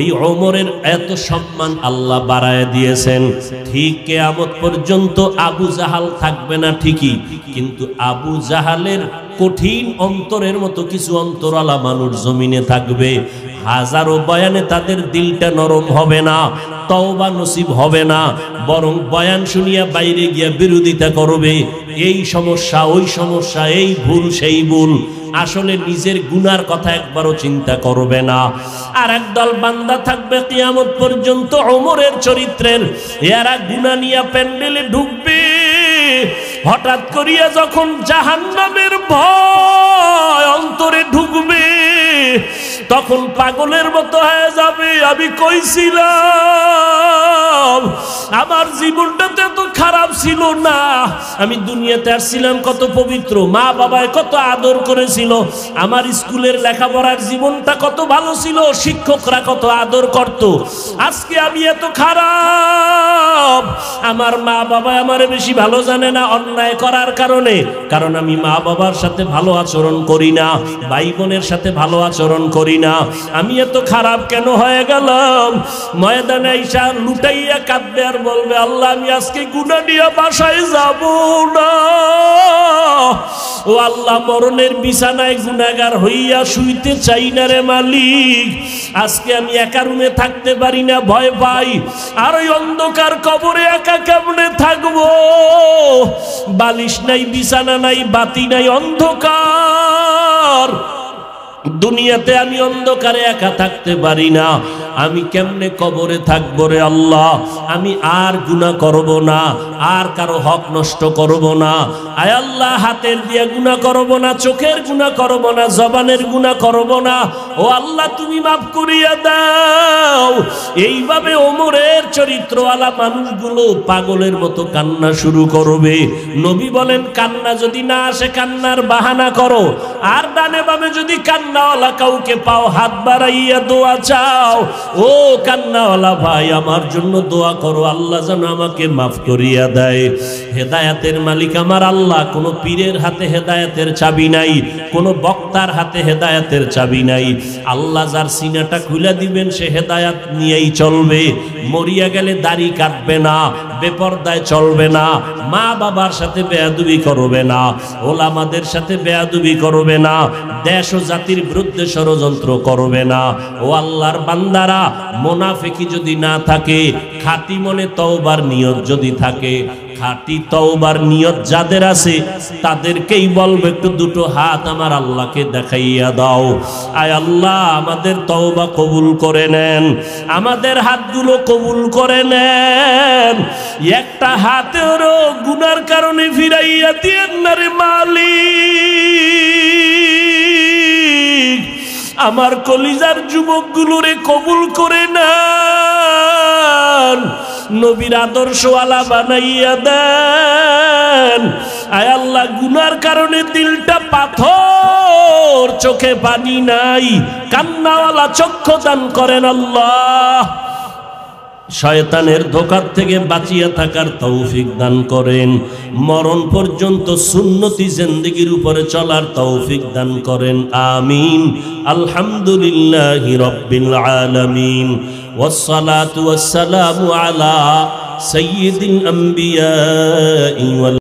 এই ওমরের এত সম্মান আল্লাহ বাড়ায় দিয়েছেন। ঠিক কিয়ামত পর্যন্ত আবু জাহাল থাকবে না ঠিকই, কিন্তু আবু জাহালের কঠিন অন্তরের মতো কিছু অন্তরালা মানুষ জমিনে থাকবে। হাজারো বয়ানে তাদের দিলটা নরম হবে না, তওবা নসিব হবে না, বরং বয়ান শুনিয়া বাইরে গিয়া বিরোধিতা করবে, এই সমস্যা ওই সমস্যা, এই ভুল সেই ভুল, আসলে নিজের গুনার কথা একবারও চিন্তা করবে না। আর একদল বান্দা থাকবে কিয়ামত পর্যন্ত ওমরের চরিত্রের, এরা গুনাহ নিয়ে প্যান্ডেলে ঢুকবে, হঠাৎ করিয়া যখন জাহান্নামের ভয় অন্তরে ঢুকবে, তখন পাগলের মতো হয়ে যাবে, আমি কইছিলাম আমার জীবনটাতে এত খারাপ ছিল না, আমি দুনিয়াতে আসছিলাম কত পবিত্র, মা বাবায় কত আদর করেছিল, আমার স্কুলের লেখাপড়ার জীবনটা কত ভালো ছিল, শিক্ষকরা কত আদর করত, আজকে আমি এত খারাপ, আমার মা বাবা আমারে বেশি ভালো জানে না অন্যায় করার কারণে, কারণ আমি মা বাবার সাথে ভালো আচরণ করি না, ভাই বোনের সাথে ভালো আচরণ করি না, আমি এত খারাপ কেন হয়ে গেলাম। ময়দানে আইসা লুটাইয়া কাঁদবে আর বলবে, আল্লাহ আমি আজকে গুনাহ নিয়ে বাসায় যাব না। ও আল্লাহ, মরণের বিছানায় গুনাহগার হইয়া শুইতে চাই না রে মালিক, আজকে আমি একা রুমে থাকতে পারি না, ভয় পাই, আর ওই অন্ধকার কবরে একা কেমনে থাকবো, বালিশ নাই, বিছানা নাই, বাতি নাই, অন্ধকার। দুনিয়াতে আমি অন্ধকারে একা থাকতে পারি না, আমি কেমনে কবরে থাকবো রে আল্লাহ। আমি আর গুনাহ করব না, আর কারো হক নষ্ট করব না। আয় আল্লাহ, হাতের দিয়ে গুনাহ করব না, চোখের গুনাহ করব না, জবানের গুনাহ করব না। ও আল্লাহ, তুমি মাফ করিয়া দাও। এইভাবে ওমরের চরিত্রওয়ালা মানুষগুলো পাগলের মতো কান্না শুরু করবে। নবী বলেন, কান্না যদি না আসে কান্নার বাহানা করো, আর ডানে বামে যদি কান্নাওয়ালা কাউকে পাও হাত বাড়াইয়া দোয়া চাও। ও কান্নাওয়ালা ভাই, আমার জন্য দোয়া করো, আল্লাহ যেন আমাকে মাফ করিয়া দেয়। হেদায়েতের মালিক আমার আল্লাহ। কোনো পীরের হাতে হেদায়েতের চাবি নাই, কোনো বক্তার হাতে হেদায়েতের চাবি নাই। আল্লাহ যার সিনাটা খুলে দিবেন সে হেদায়েত নিয়েই চলবে। মরিয়া গেলে দাড়ি কাটবে না, বেপরদায় চলবে না, মা বাবার সাথে বেয়াদবি করবে না, ওলামাদের সাথে বেয়াদবি করবে না, দেশ ও জাতির বিরুদ্ধে ষড়যন্ত্র করবে না। ও আল্লাহর বান্দারা, মুনাফিকি যদি না থাকে, খাঁটি মনে তওবার নিয়ত যদি থাকে, খাঁটি তওবার নিয়ত যাদের আছে তাদেরকেই বলবে একটু দুটো হাত আমার আল্লাহকে দেখাইয়া দাও। আয় আল্লাহ, আমাদের তওবা কবুল করে নেন, আমাদের হাতগুলো কবুল করে নেন। একটা হাতেরও গুনার কারণে ফিরাইয়া দিয়েন না রে মালিক। আমার কলিজার যুবকগুলোরে কবুল করে নেন, নবীর আদর্শওয়ালা বানাইয়া দেন। আয় আল্লাহ, গুনার কারণে দিলটা পাথর, চোখে পানি নাই, কান্নাওয়ালা চক্ষু দান করেন আল্লাহ। শয়তানের ধোঁকার থেকে বাঁচিয়া থাকার তৌফিক দান করেন। মরণ পর্যন্ত সুন্নতি জিন্দেগির উপরে চলার তৌফিক দান করেন। আমিন। আলহামদুলিল্লাহি রাব্বিল আলামিন। ওয়াসসালাতু ওয়াসসালামু আলা সাইয়্যিদিল আম্বিয়া ওয়াল